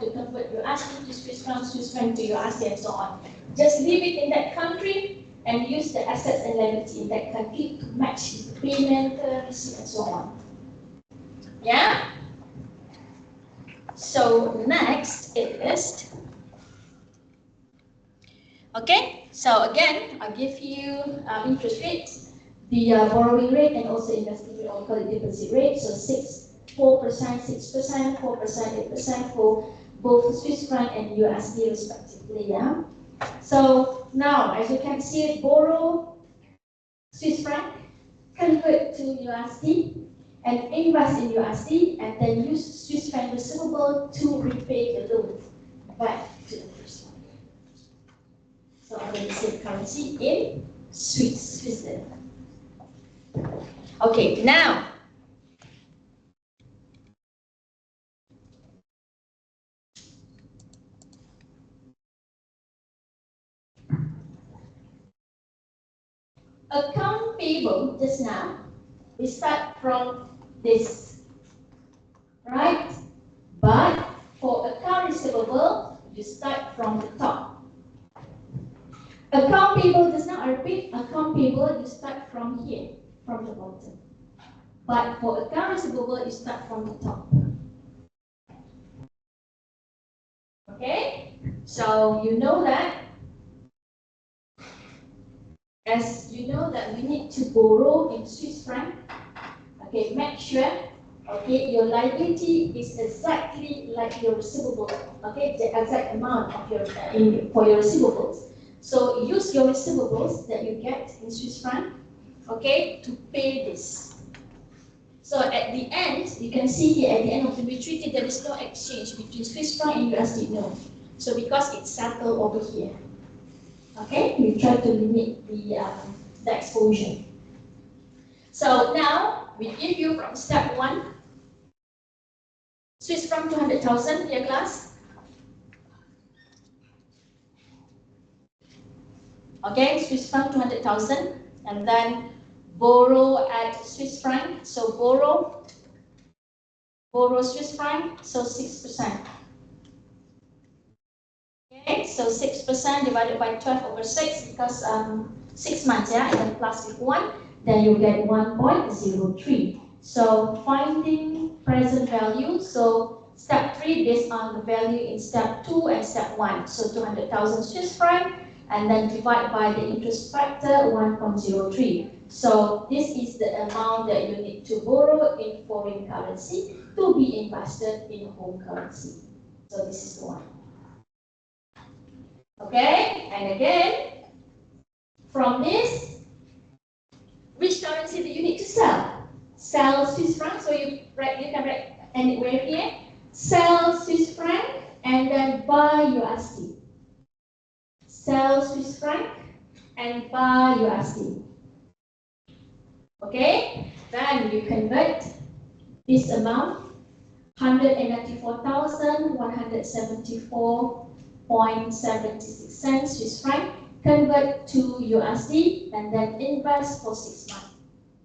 to convert your USD to Swiss franc to USD and so on. Just leave it in that country and use the assets and liability in that country to match the payment, receipt and so on. Yeah? So next is, okay, so again, I'll give you interest rates, the borrowing rate and also investing rate, or call it deposit rate. So 4%, 6%, 4%, 8% for both Swiss franc and USD respectively. Yeah. So now, as you can see, borrow Swiss franc, convert to USD, and invest in USD, and then use Swiss franc receivable to repay the loan back to the first one. So under the same currency in Switzerland. Okay, now account payable just now, we start from this, right? But for account receivable, you start from the top. Account payable does not repeat. Account payable, you start from here, from the bottom. But for account receivable, you start from the top. Okay? So you know that. As you know that we need to borrow in Swiss franc. Okay, make sure, okay, your liability is exactly like your receivable. Okay, the exact amount of your for your receivables. So use your receivables that you get in Swiss franc, okay, to pay this. So at the end, you can see here at the end of the maturity, there is no exchange between Swiss franc and USD, no. So because it's settled over here. Okay, we try to limit the exposure. So now we give you from step 1, Swiss franc 200,000, dear class. Okay, Swiss franc 200,000, and then borrow at Swiss franc. So borrow Swiss franc, so 6%. Okay, so 6% divided by 12 over 6 because 6 months, yeah, and then plus with 1, then you get 1.03. So finding present value. So step 3 based on the value in step 2 and step 1. So 200,000 Swiss franc, and then divide by the interest factor 1.03. So this is the amount that you need to borrow in foreign currency to be invested in home currency. So this is the one. Okay, and again, from this, which currency do you need to sell? Sell Swiss franc, so you can write anywhere here. Sell Swiss franc and then buy USD. Sell Swiss franc and buy USD. Okay, then you convert this amount, 194,174.76 cents Swiss franc, convert to USD, and then invest for 6 months.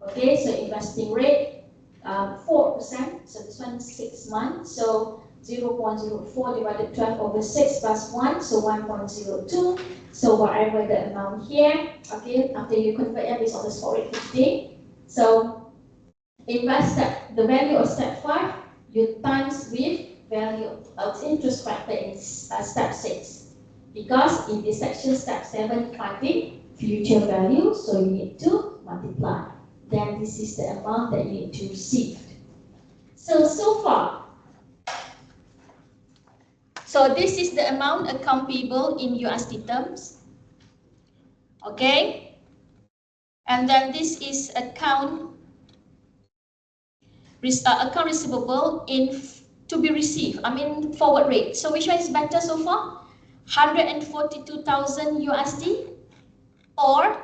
Okay, so investing rate 4%, so this one is 6 months, so 0.04 divided 12 over 6 plus 1, so 1.02. So whatever the amount here, okay, after you convert it based on the spot rate 50. So invest the value of step 5, you times with value of interest factor in step 6. Because in this section, step 7, finding future value, so you need to multiply. Then this is the amount that you need to receive. So far, So this is the amount account payable in USD terms. Okay. And then this is account receivable to be received. I mean forward rate. So which one is better so far? 142,000 USD or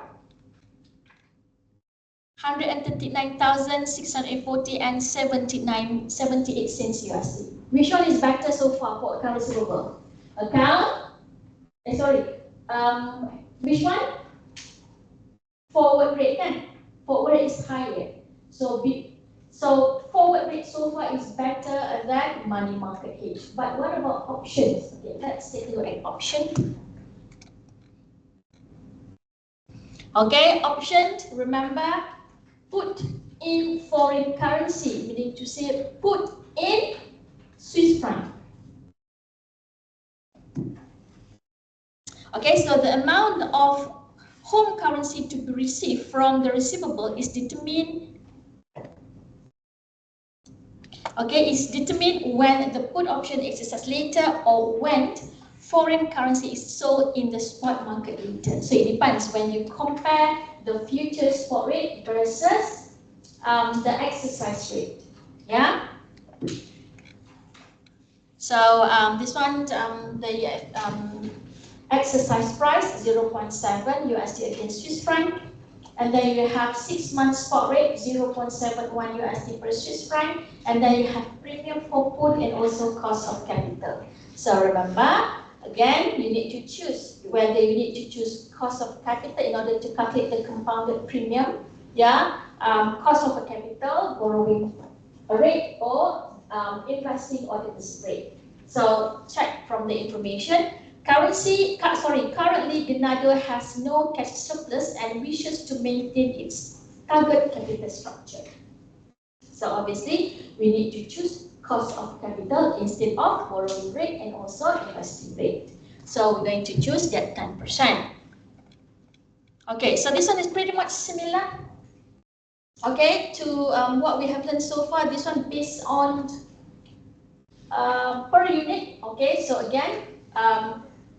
139,640 and 78 cents USD. Which one is better so far for account receivable? Which one? Forward rate kan? Forward rate is higher. So forward rate so far is better than money market hedge. But what about options? Okay, let's take a look at option. Okay, option, remember, put in foreign currency, meaning to say put in Swiss franc. Okay, so the amount of home currency to be received from the receivable is determined. Okay, is determined when the put option exercised later or when foreign currency is sold in the spot market later. So it depends when you compare the future spot rate versus the exercise rate. Yeah. So this one, the exercise price 0.7 USD against Swiss franc, and then you have 6 months spot rate 0.71 USD per Swiss franc, and then you have premium for put and also cost of capital. So remember, again, you need to choose whether you need to choose cost of capital in order to calculate the compounded premium. Yeah, cost of a capital, borrowing rate, or investing or deposit rate. So check from the information. Currently, Genado has no cash surplus and wishes to maintain its target capital structure. So obviously, we need to choose cost of capital instead of borrowing rate and also investing rate. So we're going to choose that 10%. Okay, so this one is pretty much similar. Okay, to what we have learned so far. This one based on per unit. Okay, so again,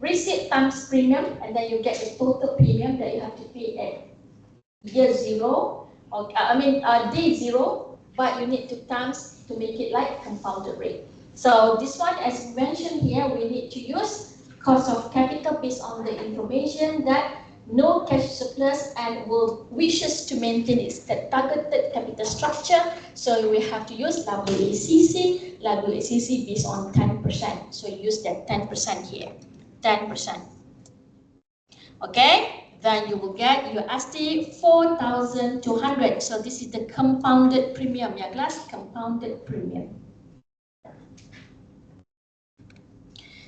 receipt times premium, and then you get the total premium that you have to pay at year 0, or day 0, but you need to times to make it like compounded rate. So this one, as mentioned here, we need to use cost of capital based on the information that no cash surplus and wishes to maintain its targeted capital structure. So we have to use WACC based on 10%. So use that 10% here. 10%. Okay, then you will get USD 4,200. So this is the compounded premium, ya class, compounded premium.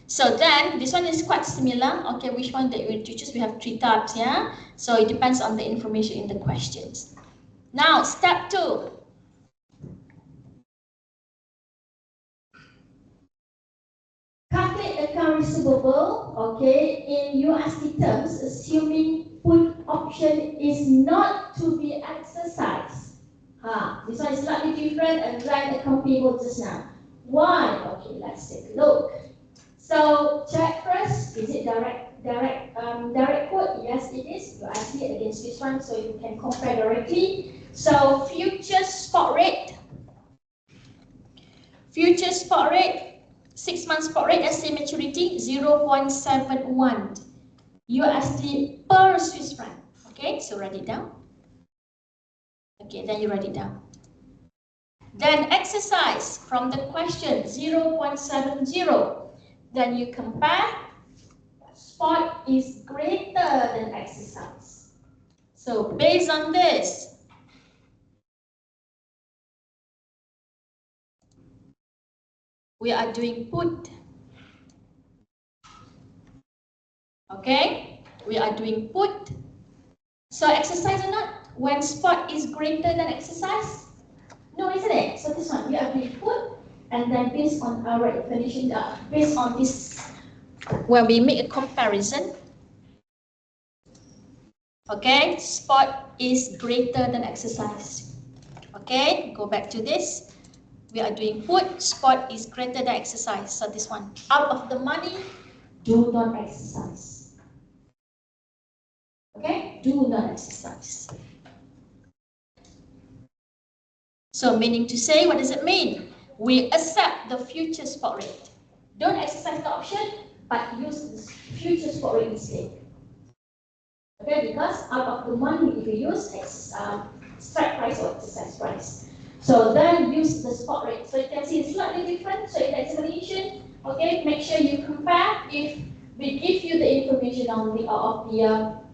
So then this one is quite similar. Okay, which one that you want to choose? We have 3 types, yeah. So it depends on the information in the questions. Now step 2. Calculate account receivable, okay, in USD terms, assuming put option is not to be exercised. This one is slightly different than account payable just now. Why? Okay, let's take a look. So check first, is it direct quote? Yes, it is. USD against this one, so you can compare directly. So future spot rate. 6 months spot rate, SA maturity 0.71 USD per Swiss franc. Okay, so write it down. Okay, then you write it down. Then exercise from the question 0.70. Then you compare. Spot is greater than exercise. So based on this, we are doing put. Okay, we are doing put. So exercise or not? When spot is greater than exercise? No, isn't it? So this one, we are doing put, and then based on our definition, based on this, when we make a comparison, okay, spot is greater than exercise. Okay, go back to this. We are doing put, spot is greater than exercise. So this one, out of the money, do not exercise. Okay, do not exercise. So meaning to say, what does it mean? We accept the future spot rate. Don't exercise the option, but use the future spot rate instead. Okay, because out of the money, if you use strike price or exercise price. So then use the spot rate. So you can see it's slightly different. So in the explanation, okay, make sure you compare if we give you the information on the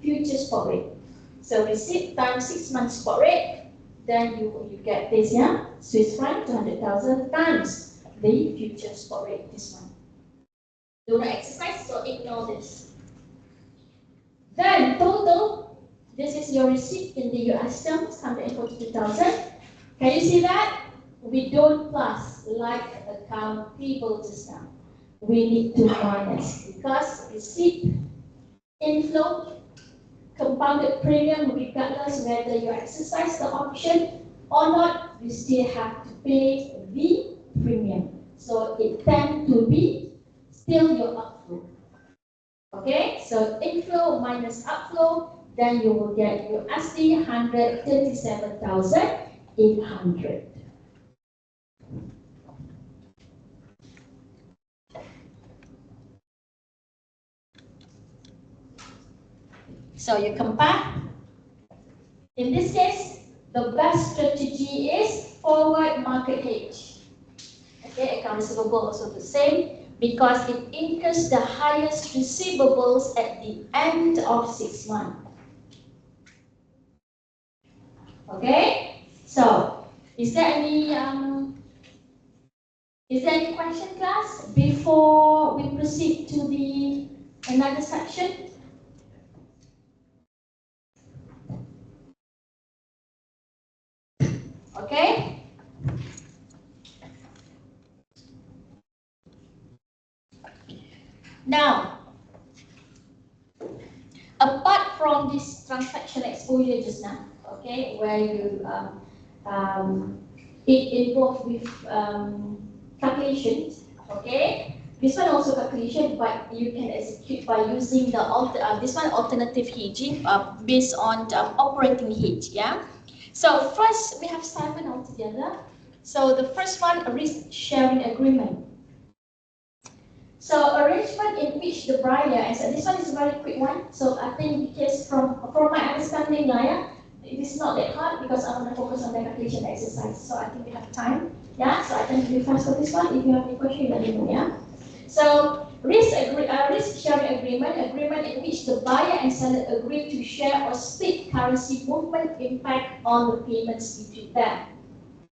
future spot rate. So receipt times 6 months spot rate, then you get this, yeah, Swiss franc 200,000 times the future spot rate, this one. Do not exercise, so ignore this. Then total, this is your receipt in the US terms, 142,000. Can you see that? We don't plus like account payable just now. We need to minus because receipt, inflow, compounded premium, regardless whether you exercise the option or not, you still have to pay the premium. So it tends to be still your outflow. Okay, so inflow minus outflow, then you will get USD 137,800. So you compare. In this case, the best strategy is forward market hedge. Okay, account receivable also the same because it incurs the highest receivables at the end of 6 months. Okay, so is there any question, class, before we proceed to the another section? Okay. Now, apart from this transaction exposure just now, okay, where you it involved with calculations, okay. This one also calculation, but you can execute by using the this one alternative hedging based on the operating hedge, yeah. So first we have 7 altogether. So the first one, a risk sharing agreement. So arrangement in which the buyer, and so this one is a very quick one. So I think because from my understanding, yeah, it is not that hard because I want to focus on the calculation exercise. So I think we have time. Yeah, so I can be fast for this one. If you have any question, let me know. Yeah. So risk sharing agreement in which the buyer and seller agree to share or split currency movement impact on the payments between them.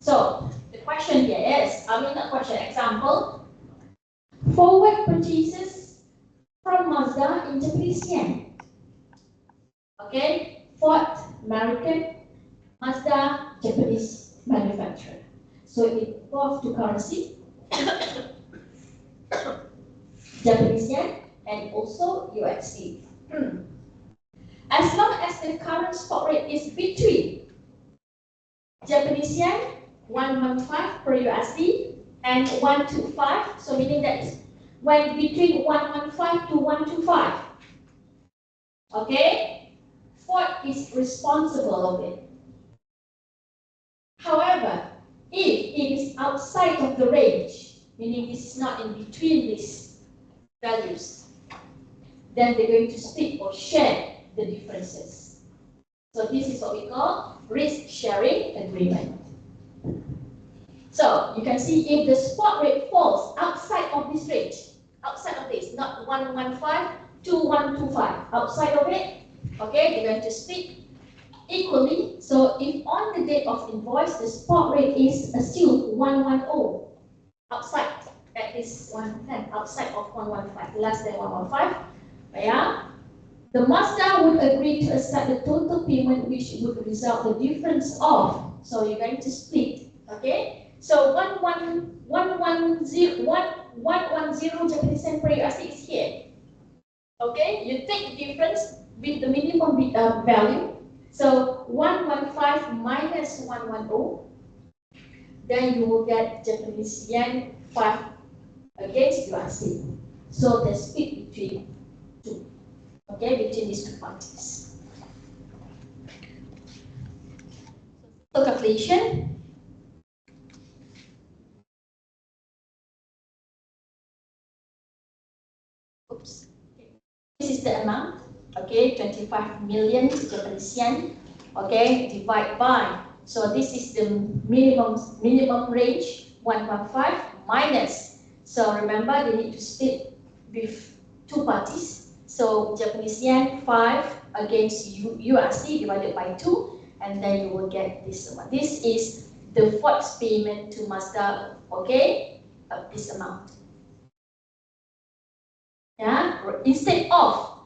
So the question here is, not question, example. Forward purchases from Mazda in Japanese yen. Okay, Ford, American, Mazda, Japanese manufacturer. So it involves two currency, Japanese yen and also USD. As long as the current spot rate is between Japanese yen 115 per USD and 125, so meaning that is when between 115 to 125. Okay, Ford is responsible of it. However, if it is outside of the range, meaning this is not in between these values, then they're going to split or share the differences. So this is what we call risk sharing agreement. So you can see if the spot rate falls outside of this range, outside of this, not 115 to 125, outside of it, okay, they're going to split equally. So if on the date of invoice the spot rate is still 110, outside, that is 110, outside of 115, less than 115, yeah, the Mazda would agree to accept the total payment which would result the difference of, so you're going to split, okay? So 110 Japanese yen per USD is here. Okay, you take the difference with the minimum value. So 115 minus 110. then you will get Japanese yen 5 against USD. So the split between two, okay, between these two parties. So calculation. Oops. This is the amount, okay, 25 million Japanese yen, okay, divide by. So this is the minimum range, 115 minus. So remember, they need to split with two parties. So Japanese yen 5 against USD divided by 2, and then you will get this one. This is the forex payment to Mazda, okay, of this amount. Yeah, instead of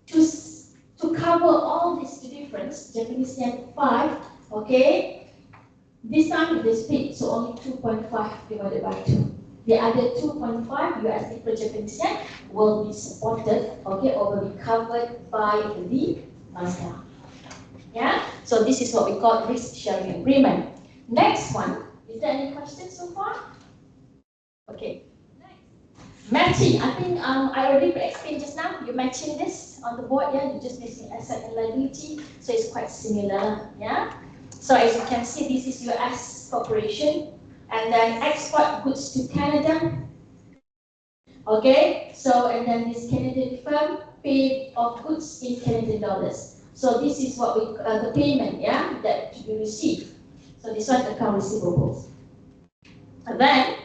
to cover all this difference, Japanese yen 5, okay, this time they split, so only 2.5 divided by 2. The other 2.5 USD per Japanese yen will be supported, okay, or will be covered by the Mazda. Yeah, so this is what we call risk sharing agreement. Next one, is there any questions so far? Okay. Matching, I think I already explained just now. You're matching this on the board, yeah. You're just mixing asset and liability, so it's quite similar, yeah. So as you can see, this is US corporation, and then export goods to Canada. Okay, so and then this Canadian firm paid of goods in Canadian dollars. So this is what we the payment, yeah, that we receive. So this one account receivables. And then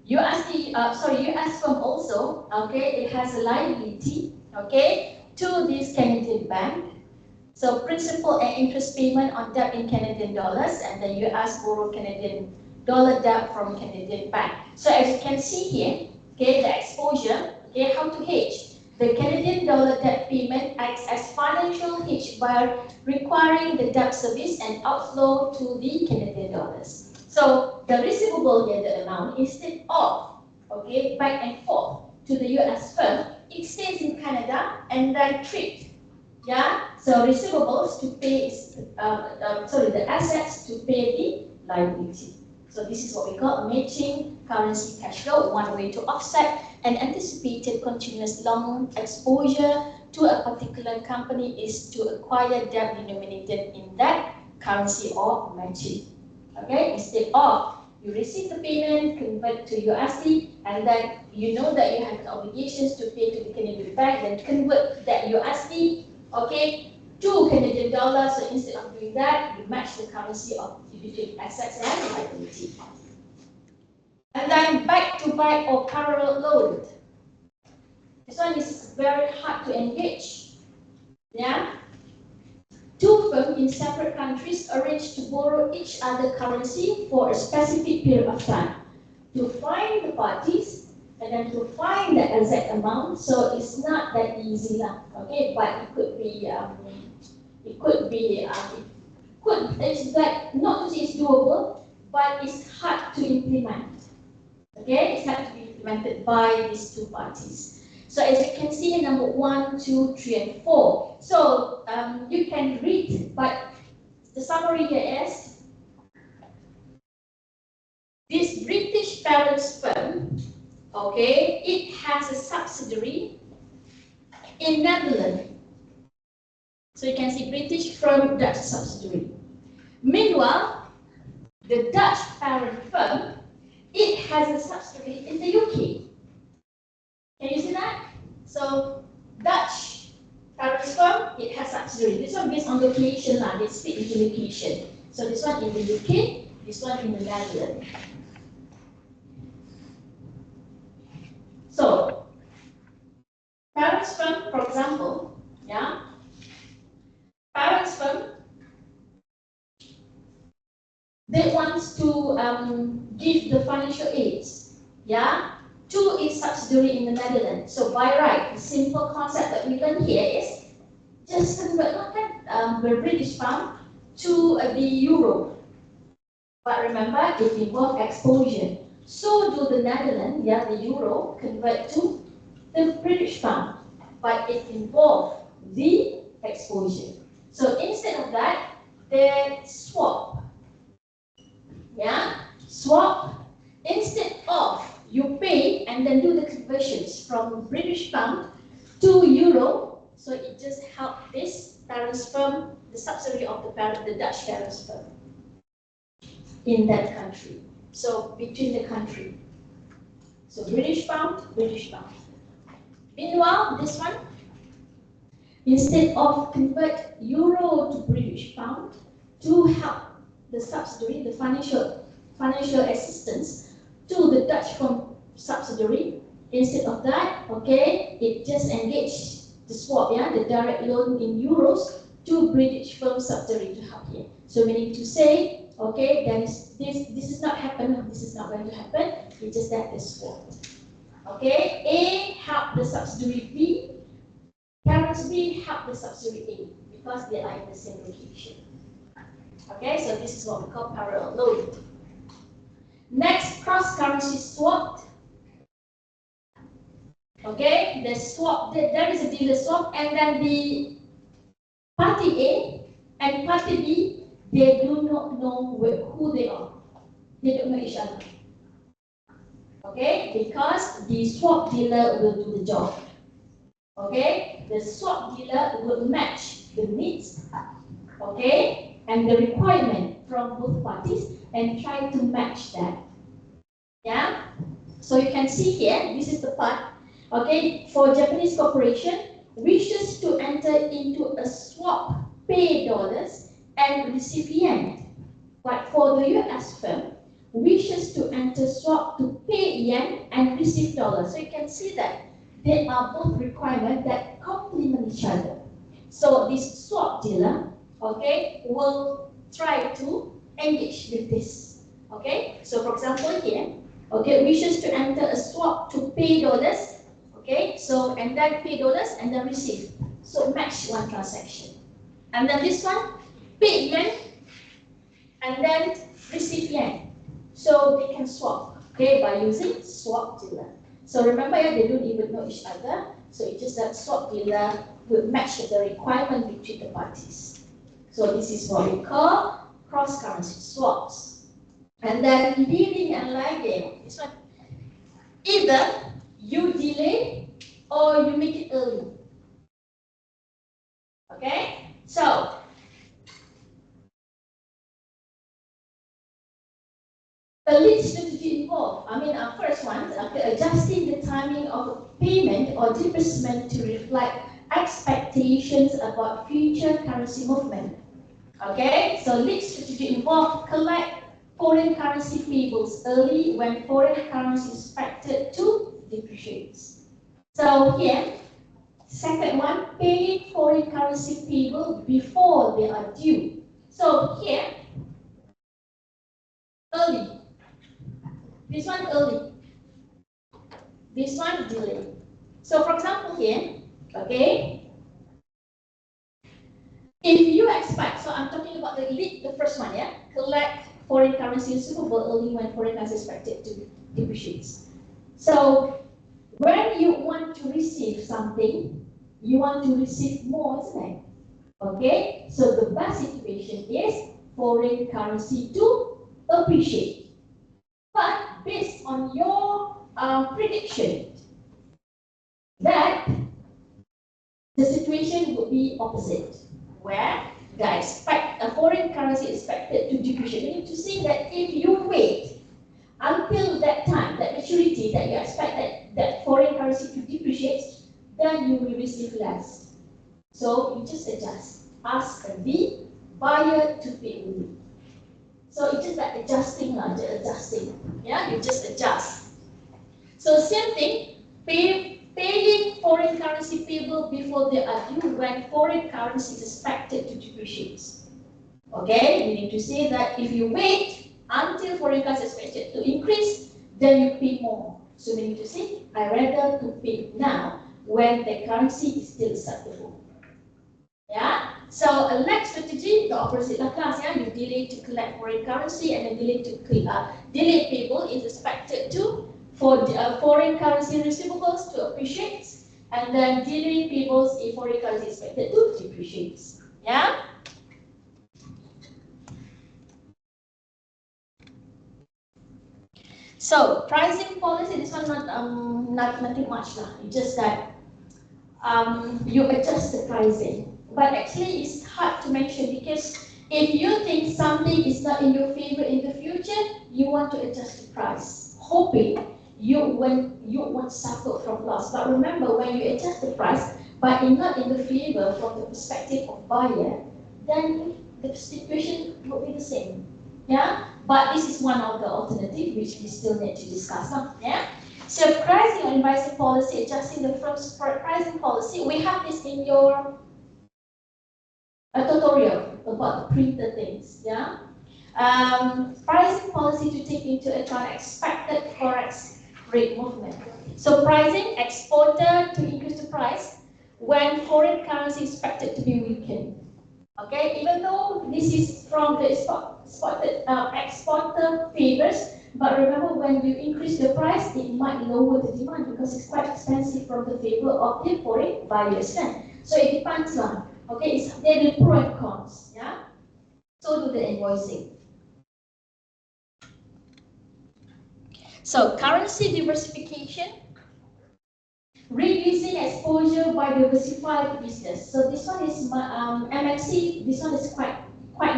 US firm also, okay, it has a liability, okay, to this Canadian bank. So principal and interest payment on debt in Canadian dollars, and the US borrow Canadian dollar debt from Canadian bank. So as you can see here, okay, the exposure, okay, how to hedge. The Canadian dollar debt payment acts as financial hedge by requiring the debt service and outflow to the Canadian dollars. So the receivable here, the amount, instead of, okay, back and forth to the US firm, it stays in Canada and then treat, yeah. So receivables to pay, the assets to pay the liability. So this is what we call matching currency cash flow. One way to offset an anticipated continuous long exposure to a particular company is to acquire debt denominated in that currency or matching. Okay, instead of you receive the payment, convert to USD, and then you know that you have the obligations to pay to the Canadian bank, then convert that USD, okay, to Canadian dollars. So instead of doing that, you match the currency of between assets and liability. And then back to back or parallel loan. This one is very hard to engage. Yeah. Two firms in separate countries arrange to borrow each other currency for a specific period of time. To find the parties and then to find the exact amount, so it's not that easy, okay? But it could be, it's like, not to say it's doable, but it's hard to implement. Okay, it's hard to be implemented by these two parties. So as you can see in number 1, 2, 3, and 4. So you can read, but the summary here is this British parent firm, okay, it has a subsidiary in Netherlands. So you can see British firm, Dutch subsidiary. Meanwhile, the Dutch parent firm, it has a subsidiary in the UK. Can you see that? So Dutch parent firm, it has subsidiary. This one based on location, they split into location. So this one in the UK, this one in the Netherlands. So parent firm, for example, yeah, parent firm, they want to give the financial aids, yeah, to its subsidiary in the Netherlands. So by right, the simple concept that we learn here is just convert the British pound to the euro. But remember, it involves exposure. So do the Netherlands, yeah, the euro, convert to the British pound. But it involves the exposure. So instead of that, they swap. Yeah? swap, instead of you pay and then do the conversions from British pound to euro, so it just helped this parents firm, the subsidiary of the parent, the Dutch parents firm in that country. So between the country. So British pound, British pound. Meanwhile, this one, instead of convert euro to British pound to help the subsidiary, the financial assistance to the Dutch firm subsidiary, instead of that, okay, it just engaged the swap, yeah, the direct loan in euros to British firm subsidiary to help here. So meaning to say, okay, then this is not happen, this is not going to happen, it's just that the swap. Okay, A help the subsidiary B, parents B help the subsidiary A because they are in the same location. Okay, so this is what we call parallel loan. Next, cross-currency swap. Okay, the swap, there is a dealer swap, and then the party A and party B, they do not know who they are. They don't know each other. Okay, because the swap dealer will do the job. Okay, the swap dealer will match the needs, okay, and the requirement from both parties and try to match that. Yeah, so you can see here, this is the part. Okay, for Japanese corporation wishes to enter into a swap, pay dollars and receive yen. But for the US firm, wishes to enter swap to pay yen and receive dollars. So you can see that they are both requirements that complement each other. So this swap dealer, okay, will try to engage with this. Okay, so for example here, okay, wishes to enter a swap to pay dollars. Okay, so and then pay dollars and then receive. So match one transaction. And then this one, pay yen and then receive yen. So they can swap, okay, by using swap dealer. So remember, yeah, they don't even know each other. So it's just that swap dealer will match the requirement between the parties. So this is what we call cross-currency swaps. And then leading and lagging. This one, either you delay or you make it early. Okay? So a lead strategy involved. First one, adjusting the timing of payment or disbursement to reflect expectations about future currency movement. Okay, so lead strategy involved collect foreign currency payables early when foreign currency is expected to depreciate. So here, second one, pay foreign currency payable before they are due. So here, early. This one early. This one delay. So for example here, okay, if you expect, so I'm talking about the first one, yeah, collect foreign currency receivable early when foreign currency is expected to depreciate. So when you want to receive something, you want to receive more, isn't it? Okay, so the best situation is foreign currency to appreciate. But based on your prediction, that the situation would be opposite, where they expect a foreign currency expected to depreciate. You need to see that if you wait until that time, that maturity that you expect that foreign currency to depreciate, then you will receive less. So you just adjust. Ask the buyer to pay you. So it's just like adjusting, adjusting. Yeah, you just adjust. So same thing, paying foreign currency payable before they are due when foreign currency is expected to depreciate. Okay, meaning to say that if you wait until foreign currency is expected to increase, then you pay more. So meaning to say, I rather to pay now when the currency is still acceptable. Yeah. So a lag strategy, the opposite of class. Yeah, you delay to collect foreign currency and then delay payable is expected to for foreign currency receivables to appreciate, and then delay payables if foreign currency is expected to depreciate. Yeah. So pricing policy, this one nothing much lah. It's just that you adjust the pricing. But actually it's hard to mention because if you think something is not in your favor in the future, you want to adjust the price, hoping you won't suffer from loss. But remember, when you adjust the price, but it's not in the favor from the perspective of buyer, then the situation will be the same. Yeah, but this is one of the alternatives which we still need to discuss now. Yeah. So pricing or invoicing policy, adjusting the first pricing policy. We have this in your tutorial about the printer things. Yeah. Pricing policy to take into account expected forex rate movement. So pricing, exporter to increase the price when foreign currency is expected to be weakened. Okay, even though this is from the exporter favors, but remember when you increase the price, it might lower the demand because it's quite expensive from the favor of the foreign buyers. So it depends on. Okay, there are pro and cons. Yeah. So do the invoicing. So currency diversification, reducing exposure by diversified business. So this one is MNC. This one is quite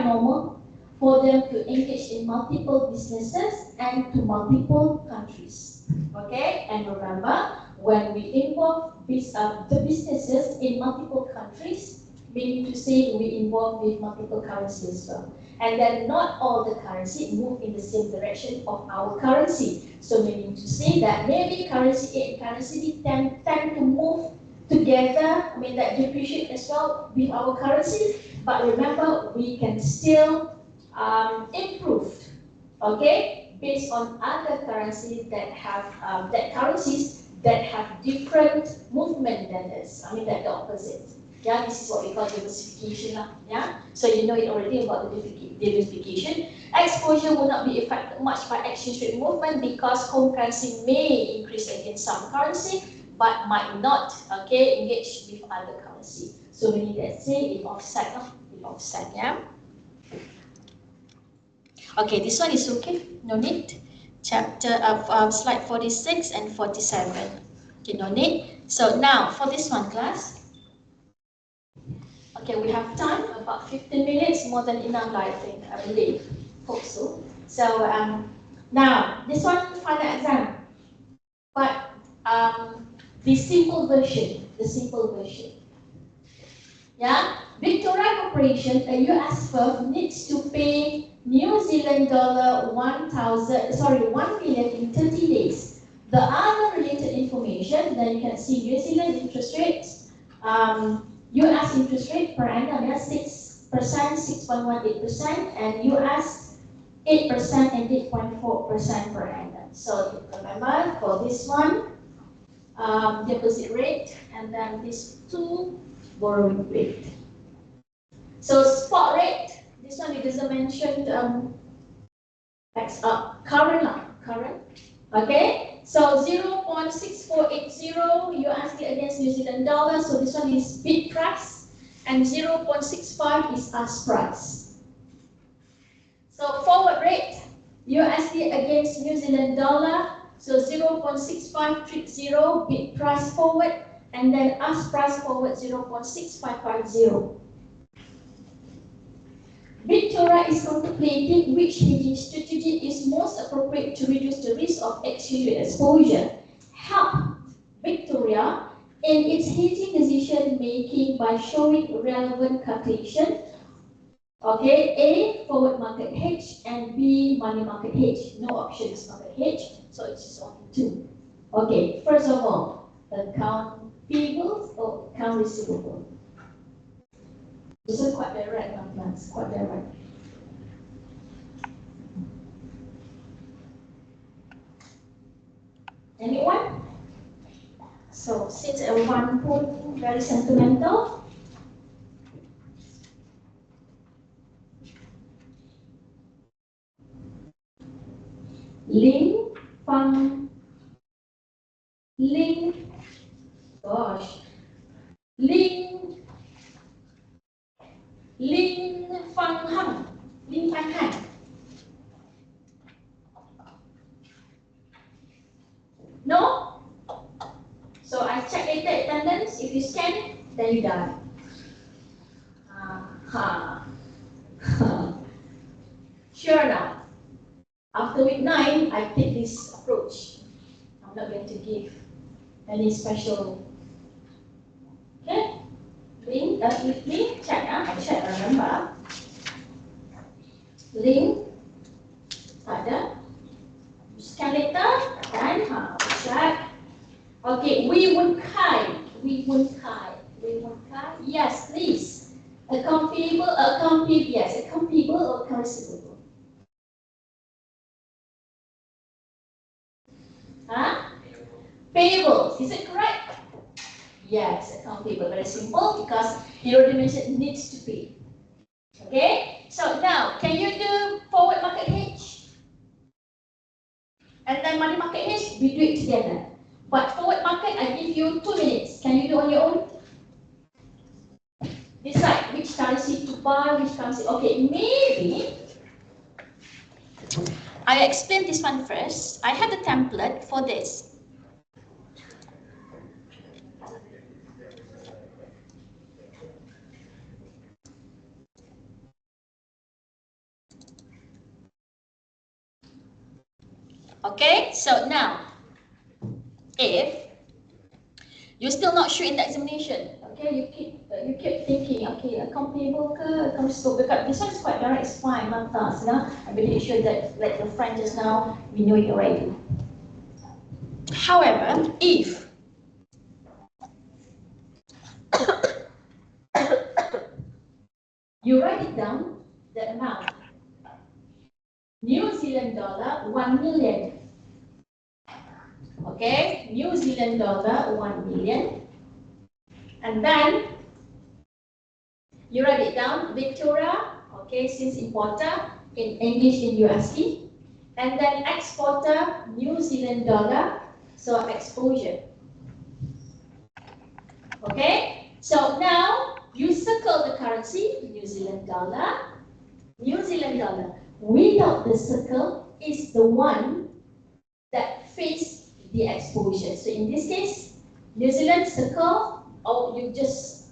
normal for them to engage in multiple businesses and to multiple countries. Okay, and remember when we involve the businesses in multiple countries, meaning to say we involve with multiple currencies as well. And then not all the currency move in the same direction of our currency. So meaning to say that maybe currency A and currency B tend to move together, that depreciate as well with our currency. But remember, we can still improve, okay, based on other currencies that have currencies that have different movement than us. That the opposite. Yeah, this is what we call diversification. Yeah, so you know it already about the diversification. Exposure will not be affected much by exchange rate movement because home currency may increase against some currency, but might not. Okay, engage with other currency. So we need to say it offset. Yeah. Okay, this one is okay. No need. Chapter of slide 46 and 47. Okay, no need. So now for this one, class. Okay, we have time, about 15 minutes, more than enough, I think, I believe. Hope so. So, now, this one, final exam. But, the simple version. Yeah, Victoria Corporation, a US firm, needs to pay New Zealand dollar 1 million in 30 days. The other related information, then you can see New Zealand interest rates, US interest rate per annum, 6%, 6.18%, and US 8% and 8.4% per annum. So remember, for this one, deposit rate, and then these two, borrowing rate. So spot rate, this one it doesn't mention current. Okay, so 0.6480 USD against New Zealand dollar. So this one is bid price, and 0.65 is ask price. So forward rate, USD against New Zealand dollar. So 0.6530 bid price forward, and then ask price forward 0.6550. Victoria is contemplating which hedging strategy is most appropriate to reduce the risk of exchange rate exposure. Help Victoria in its hedging decision making by showing relevant calculation. Okay, A, forward market hedge, and B, money market hedge. No options market hedge, so it's just only two. Okay, first of all, account payables or account receivable. This is quite direct, plans, quite direct. Anyone? So, since at one point, very sentimental. Ling Fang Han. if you scan it, then you die. Sure enough, after week 9, I take this approach. I'm not going to give any special. Okay? Link, link, check, I check, remember. Link, ada. Scan later, dan check. Okay, we would kai. Yes, please. Account payable, yes, account payable or account receivable. Payable, is it correct? Yes, account payable, very simple because you already mentioned needs to pay. Okay, so now can you do forward market hedge? And then money market hedge, we do it together. But forward market, I give you 2 minutes. Can you do on your own? Decide which currency to buy, which currency. Okay, maybe I explain this one first. I have the template for this. Okay, so now, if you're still not sure in the examination, okay, you keep thinking, okay, account payable ke, account receivable, this one is quite direct, it's fine, mantas, I'm really sure that, like your friend just now, we know it already. However, if you write it down, the amount, New Zealand dollar, 1 million. Okay, New Zealand dollar, 1 million. And then, you write it down, Victoria, okay, since importer, in English in USD. And then exporter, New Zealand dollar, so exposure. Okay, so now, you circle the currency, New Zealand dollar. New Zealand dollar, without the circle, is the one that fits the exposure. So in this case, New Zealand circle, or you just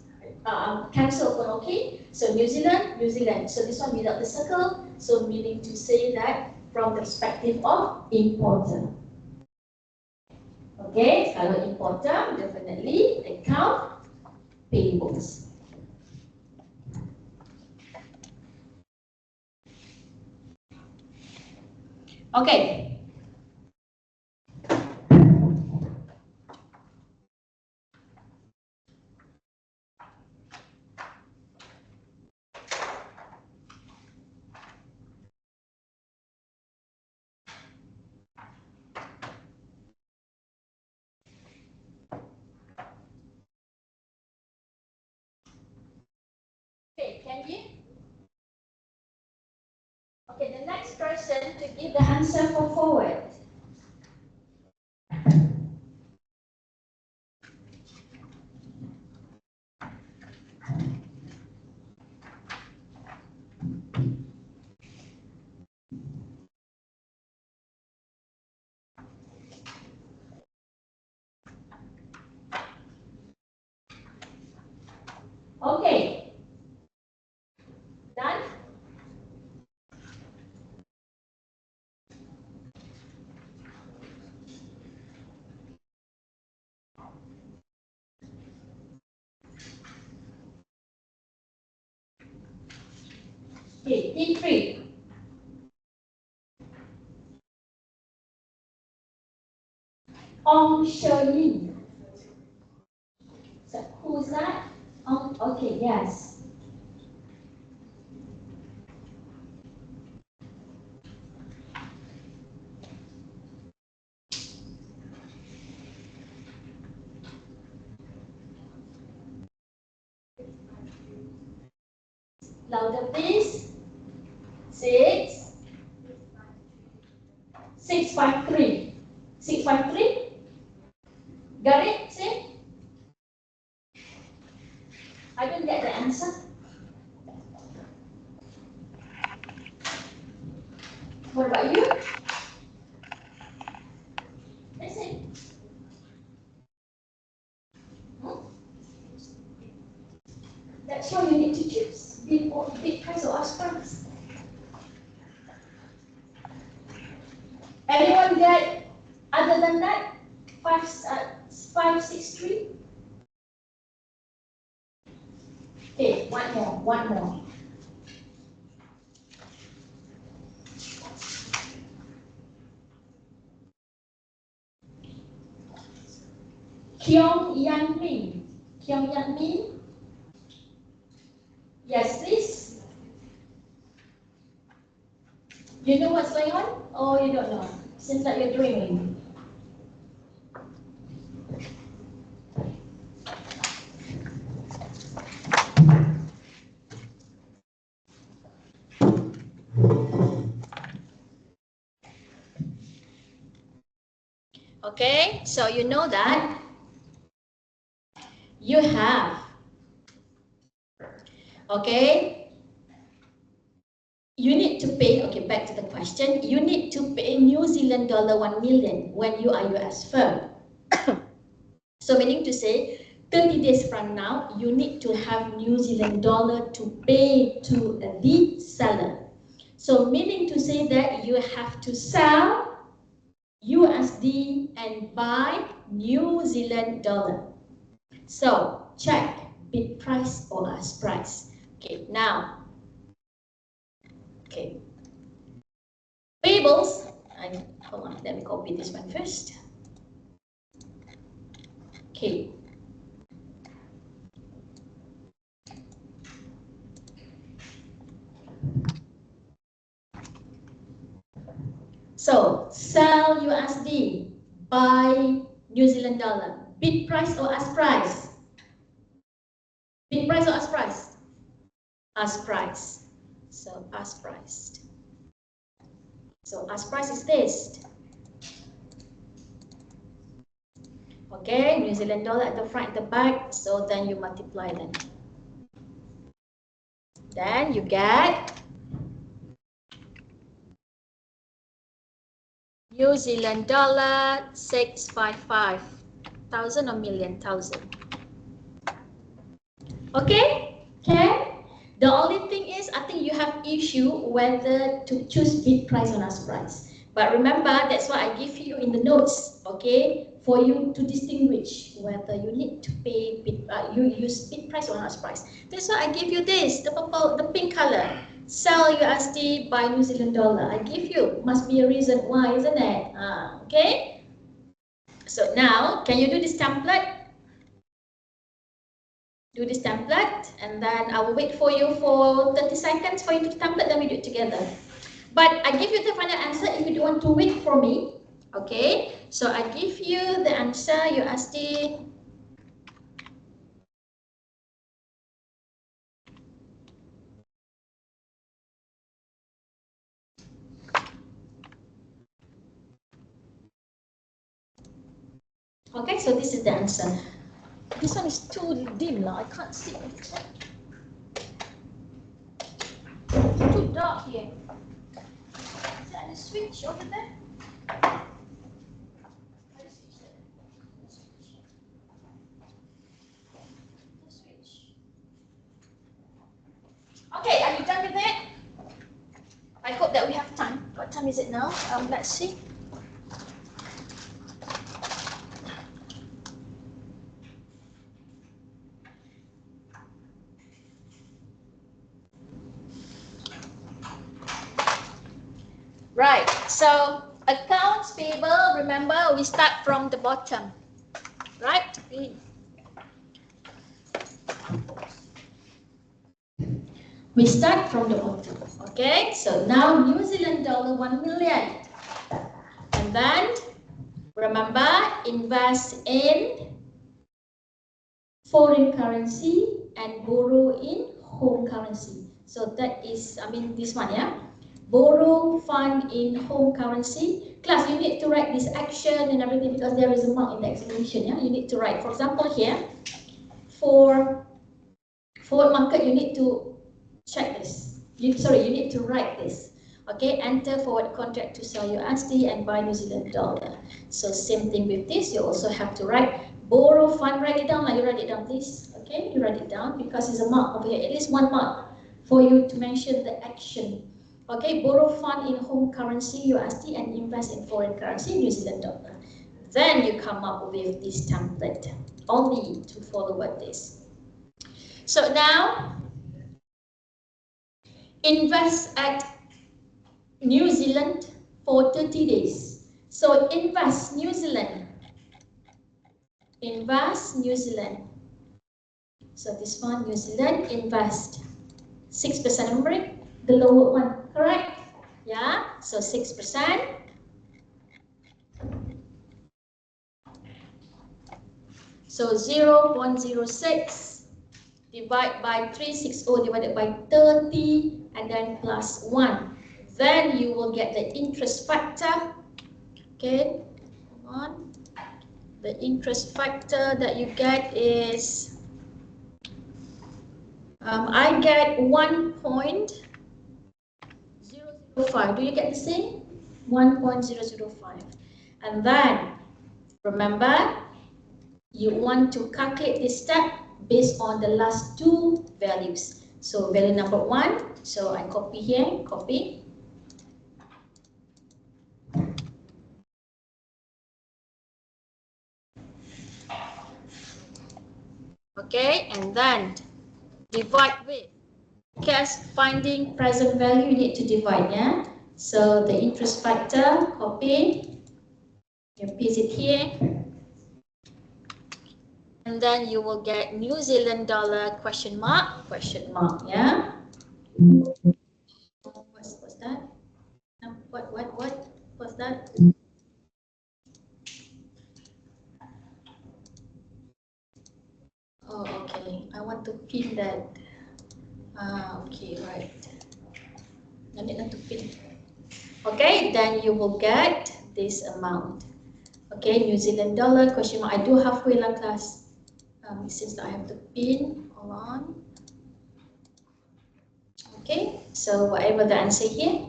cancel for okay. So New Zealand. So this one without the circle, so meaning to say that from the perspective of importer. Okay, kalau importer, definitely account payables. Okay. Okay, can you? Okay, the next person to give the answer for forward. Okay. Done? Okay, team 3. Ong Shirley. So who's that? Okay, yes. Louder, please. 653. 653. Got it? See? I don't get the answer. What about you? Listen. get, other than that, 563? Okay, one more. Kyung Yan Min. Kyung Yan Min? Yes, please. You know what's going on? Or you don't know? Seems like you're dreaming. Okay, so you know that you have, okay, you need to pay, okay, back to the question, you need to pay New Zealand dollar 1 million when you are US firm. So meaning to say, 30 days from now, you need to have New Zealand dollar to pay to the seller. So meaning to say that you have to sell USD and buy New Zealand dollar. So check bid price or ask price. Okay, now, okay, payables. Hold on, let me copy this one first. Okay. So sell USD, buy New Zealand dollar. Bid price or ask price? Bid price or ask price? Ask price. So ask price. So ask price is this. Okay, New Zealand dollar at the front, at the back. So then you multiply them. Then you get New Zealand dollar 655. Thousand or million? Thousand. Okay? Okay? The only thing is, I think you have issue whether to choose bid price or ask price. But remember, that's why I give you in the notes, okay? For you to distinguish whether you need to pay you use bid price or ask price. That's why I give you this, the purple, the pink color. Sell USD, buy New Zealand dollar. I give you, must be a reason why, isn't it? Okay? So now, can you do this template? Do this template, and then I will wait for you for 30 seconds for you to template, then we do it together. But I give you the final answer if you don't want to wait for me. Okay, so I give you the answer USD. Okay, so this is the answer. This one is too dim now, I can't see. It's too dark here. Is there any switch over there? Okay, are you done with it? I hope that we have time. What time is it now? Let's see. Right, so accounts payable, remember we start from the bottom, right? We start from the bottom, okay? So now New Zealand dollar 1 million. And then, remember, invest in foreign currency and borrow in home currency. So that is, I mean, this one, yeah? Borrow fund in home currency. Class, you need to write this action and everything because there is a mark in the explanation, yeah? You need to write, for example, here, for forward market, you need to check this. You need to write this. Okay, enter forward contract to sell USD and buy New Zealand dollar. So same thing with this, you also have to write borrow fund, write it down, like you write it down please. Okay, you write it down because it's a mark over here, at least one mark for you to mention the action. Okay, borrow fund in home currency USD and invest in foreign currency New Zealand dollar. Then you come up with this template only to follow what this. So now invest at New Zealand for 30 days. So invest New Zealand. Invest New Zealand. So this one, New Zealand, invest 6%, remember the lower one, correct? Yeah, so 6%. So 0.06 divide by 360 divided by 30 and then plus 1. Then you will get the interest factor. Okay, come on. The interest factor that you get is I get 1.005. Do you get the same? 1.005. And then, remember, you want to calculate this step based on the last two values. So, value number 1. So, I copy here, copy. Okay, and then divide with. Because finding present value, you need to divide, yeah? So the interest factor, copy, you paste it here, and then you will get New Zealand dollar question mark, yeah? What's that? What's that? Oh, okay, I want to pin that. Okay, right. I need to pin. Okay, then you will get this amount. Okay, New Zealand dollar question mark. I do halfway lah class. Since I have to pin, hold on. Okay, so whatever the answer here.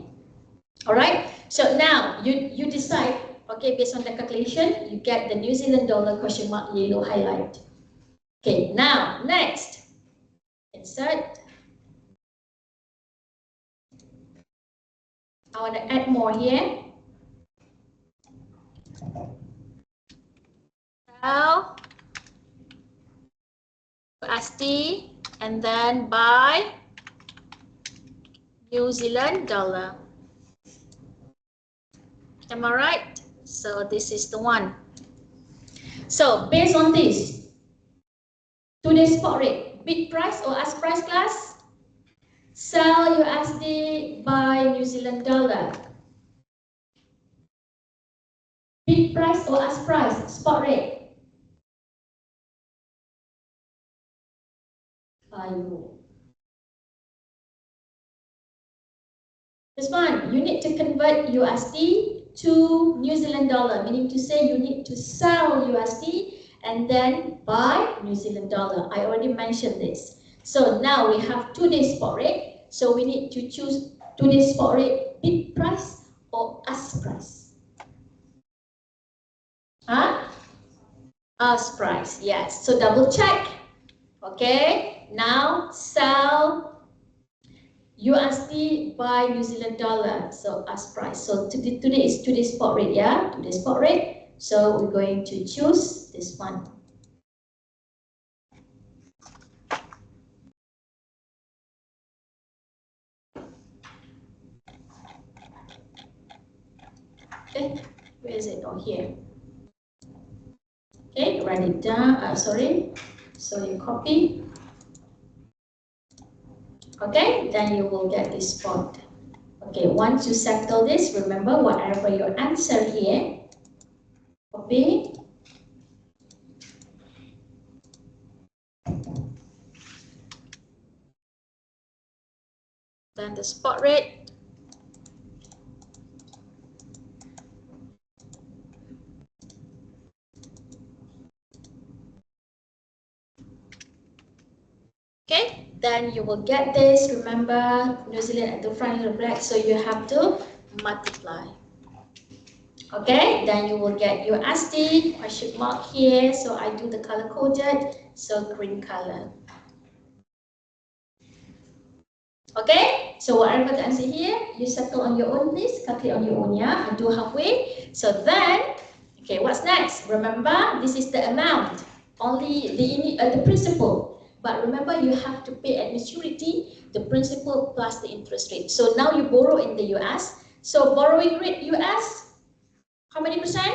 Alright, so now you decide, okay, based on the calculation, you get the New Zealand dollar question mark yellow highlight. Okay, now next, insert. I want to add more here. Now, USD and then buy New Zealand dollar. Am I right? So this is the one. So based on this, today's spot rate, bid price or ask price class? Sell USD, buy New Zealand dollar. Bid price or ask price, spot rate? This one, you need to convert USD to New Zealand dollar, meaning to say you need to sell USD and then buy New Zealand dollar. I already mentioned this. So now we have today's spot rate. So we need to choose today's spot rate, bid price or ask price. Huh? Ask price, yes. So double check. Okay, now sell USD by New Zealand dollar, so ask price. So today is today's spot rate, yeah, today's spot rate. So we're going to choose this one. Okay, where is it? Oh, here. Okay, write it down. Sorry. So you copy. Okay, then you will get this spot. Okay, once you settle this, remember whatever your answer here, copy. Then the spot rate. Okay, then you will get this. Remember, New Zealand at the front of the black, so you have to multiply. Okay, then you will get your USD. I should mark here, so I do the color coded, so green color. Okay, So whatever the answer here, you settle on your own, please. Calculate on your own, yeah. I do halfway. So then, okay, what's next? Remember, this is the amount, only the principal. But remember, you have to pay at maturity the principal plus the interest rate. So now you borrow in the US. So borrowing rate US, how many percent?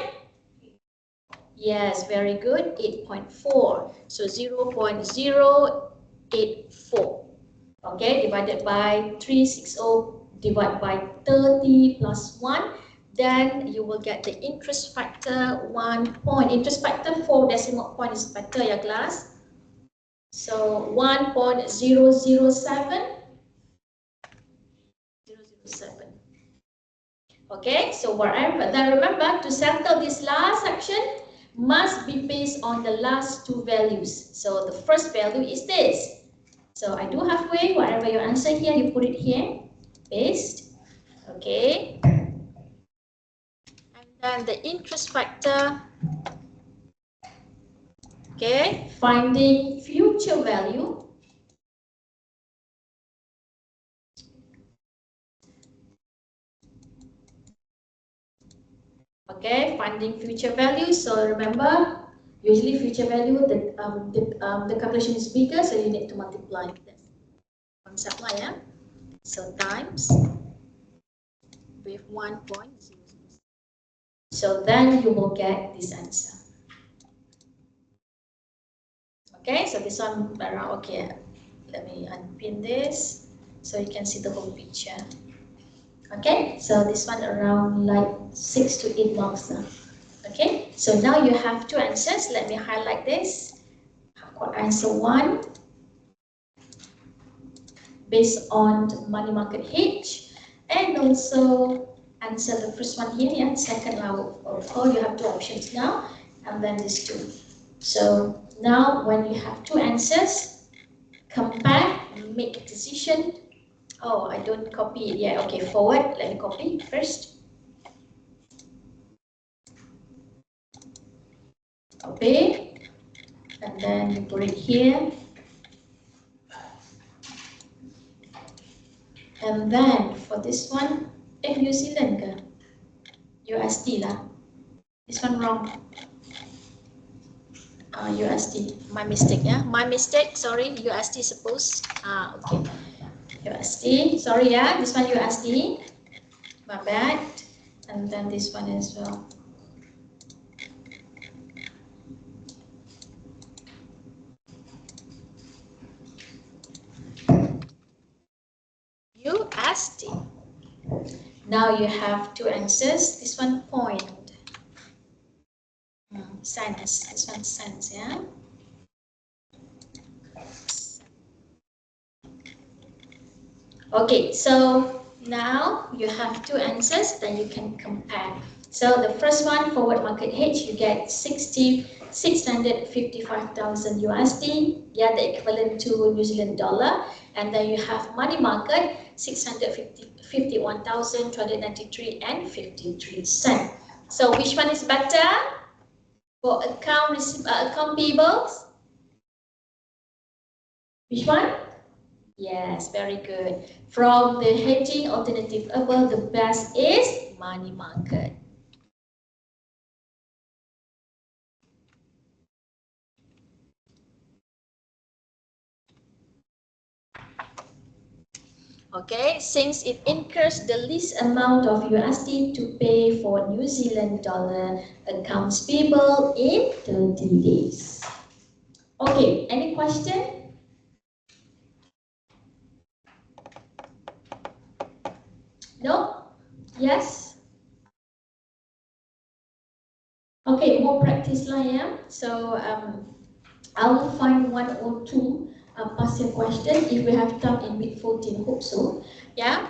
Yes, very good, 8.4. So 0.084. Okay, divided by 360 divided by 30 plus 1. Then you will get the interest factor 1 point. Interest factor 4 decimal point is better, ya class. So 1.007. Okay, so whatever. Then remember, to settle this last section must be based on the last two values. So the first value is this. So I do halfway, whatever your answer here, you put it here. Paste. Okay. And then the interest factor. Okay, finding future value. Okay, finding future value. So remember, usually future value, the calculation is bigger, so you need to multiply. That's concept lah, yeah. So times with 1.0. So then you will get this answer. Okay, so this one around. Okay, let me unpin this so you can see the whole picture. Okay, so this one around like 6 to 8 marks now. Okay, so now you have two answers. Let me highlight this. Answer 1 based on money market hedge, and also answer the first one here. Yeah, second level. Of course, you have two options now, and then these two. So now when you have two answers, compare, make a decision. Oh, I don't copy it yet. Okay, forward. Let me copy first. Copy. And then you put it here. And then for this one, New Zealand ke? USD lah. This one wrong. USD. My mistake, yeah. My mistake. Sorry, USD suppose. Okay. USD. Sorry, yeah. This one USD. My bad. And then this one as well. USD. Now you have two answers. This one point. Cents. This one cents, yeah. Okay, so now you have two answers, then you can compare. So the first one, forward market hedge, you get 655,000 USD, yeah, the equivalent to New Zealand dollar. And then you have money market, 651,293 and 53 cents. So which one is better for account payables? Which one? Yes, very good. From the hedging alternative above, the best is money market. Okay, since it incurs the least amount of USD to pay for New Zealand dollar accounts payable in 30 days. Okay, any question? No? Yes? Okay, more practice lah, yeah. So I will find one or two past year question if we have time in week 14. Hope so. Yeah.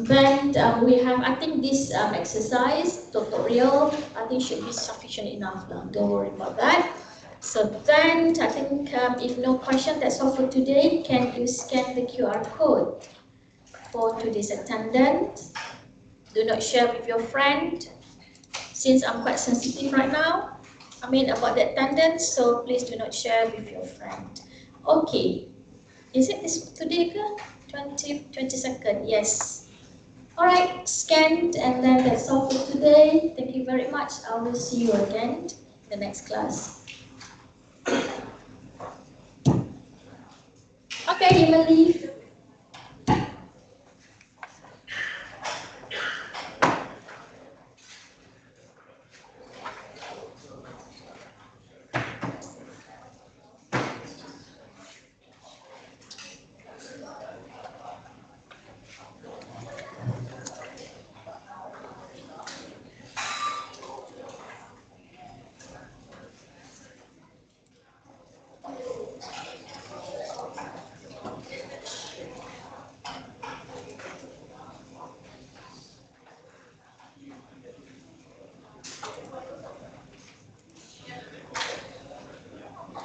Then we have, I think this exercise tutorial, I think should be sufficient enough. Don't worry about that. So then I think if no question, that's all for today. Can you scan the QR code for today's attendance? Do not share with your friend, since I'm quite sensitive right now. About the attendance, so please do not share with your friend. Okay, is it this today? 22nd, yes. Alright, scanned, and then that's all for today. Thank you very much. I will see you again in the next class. Okay, you may leave.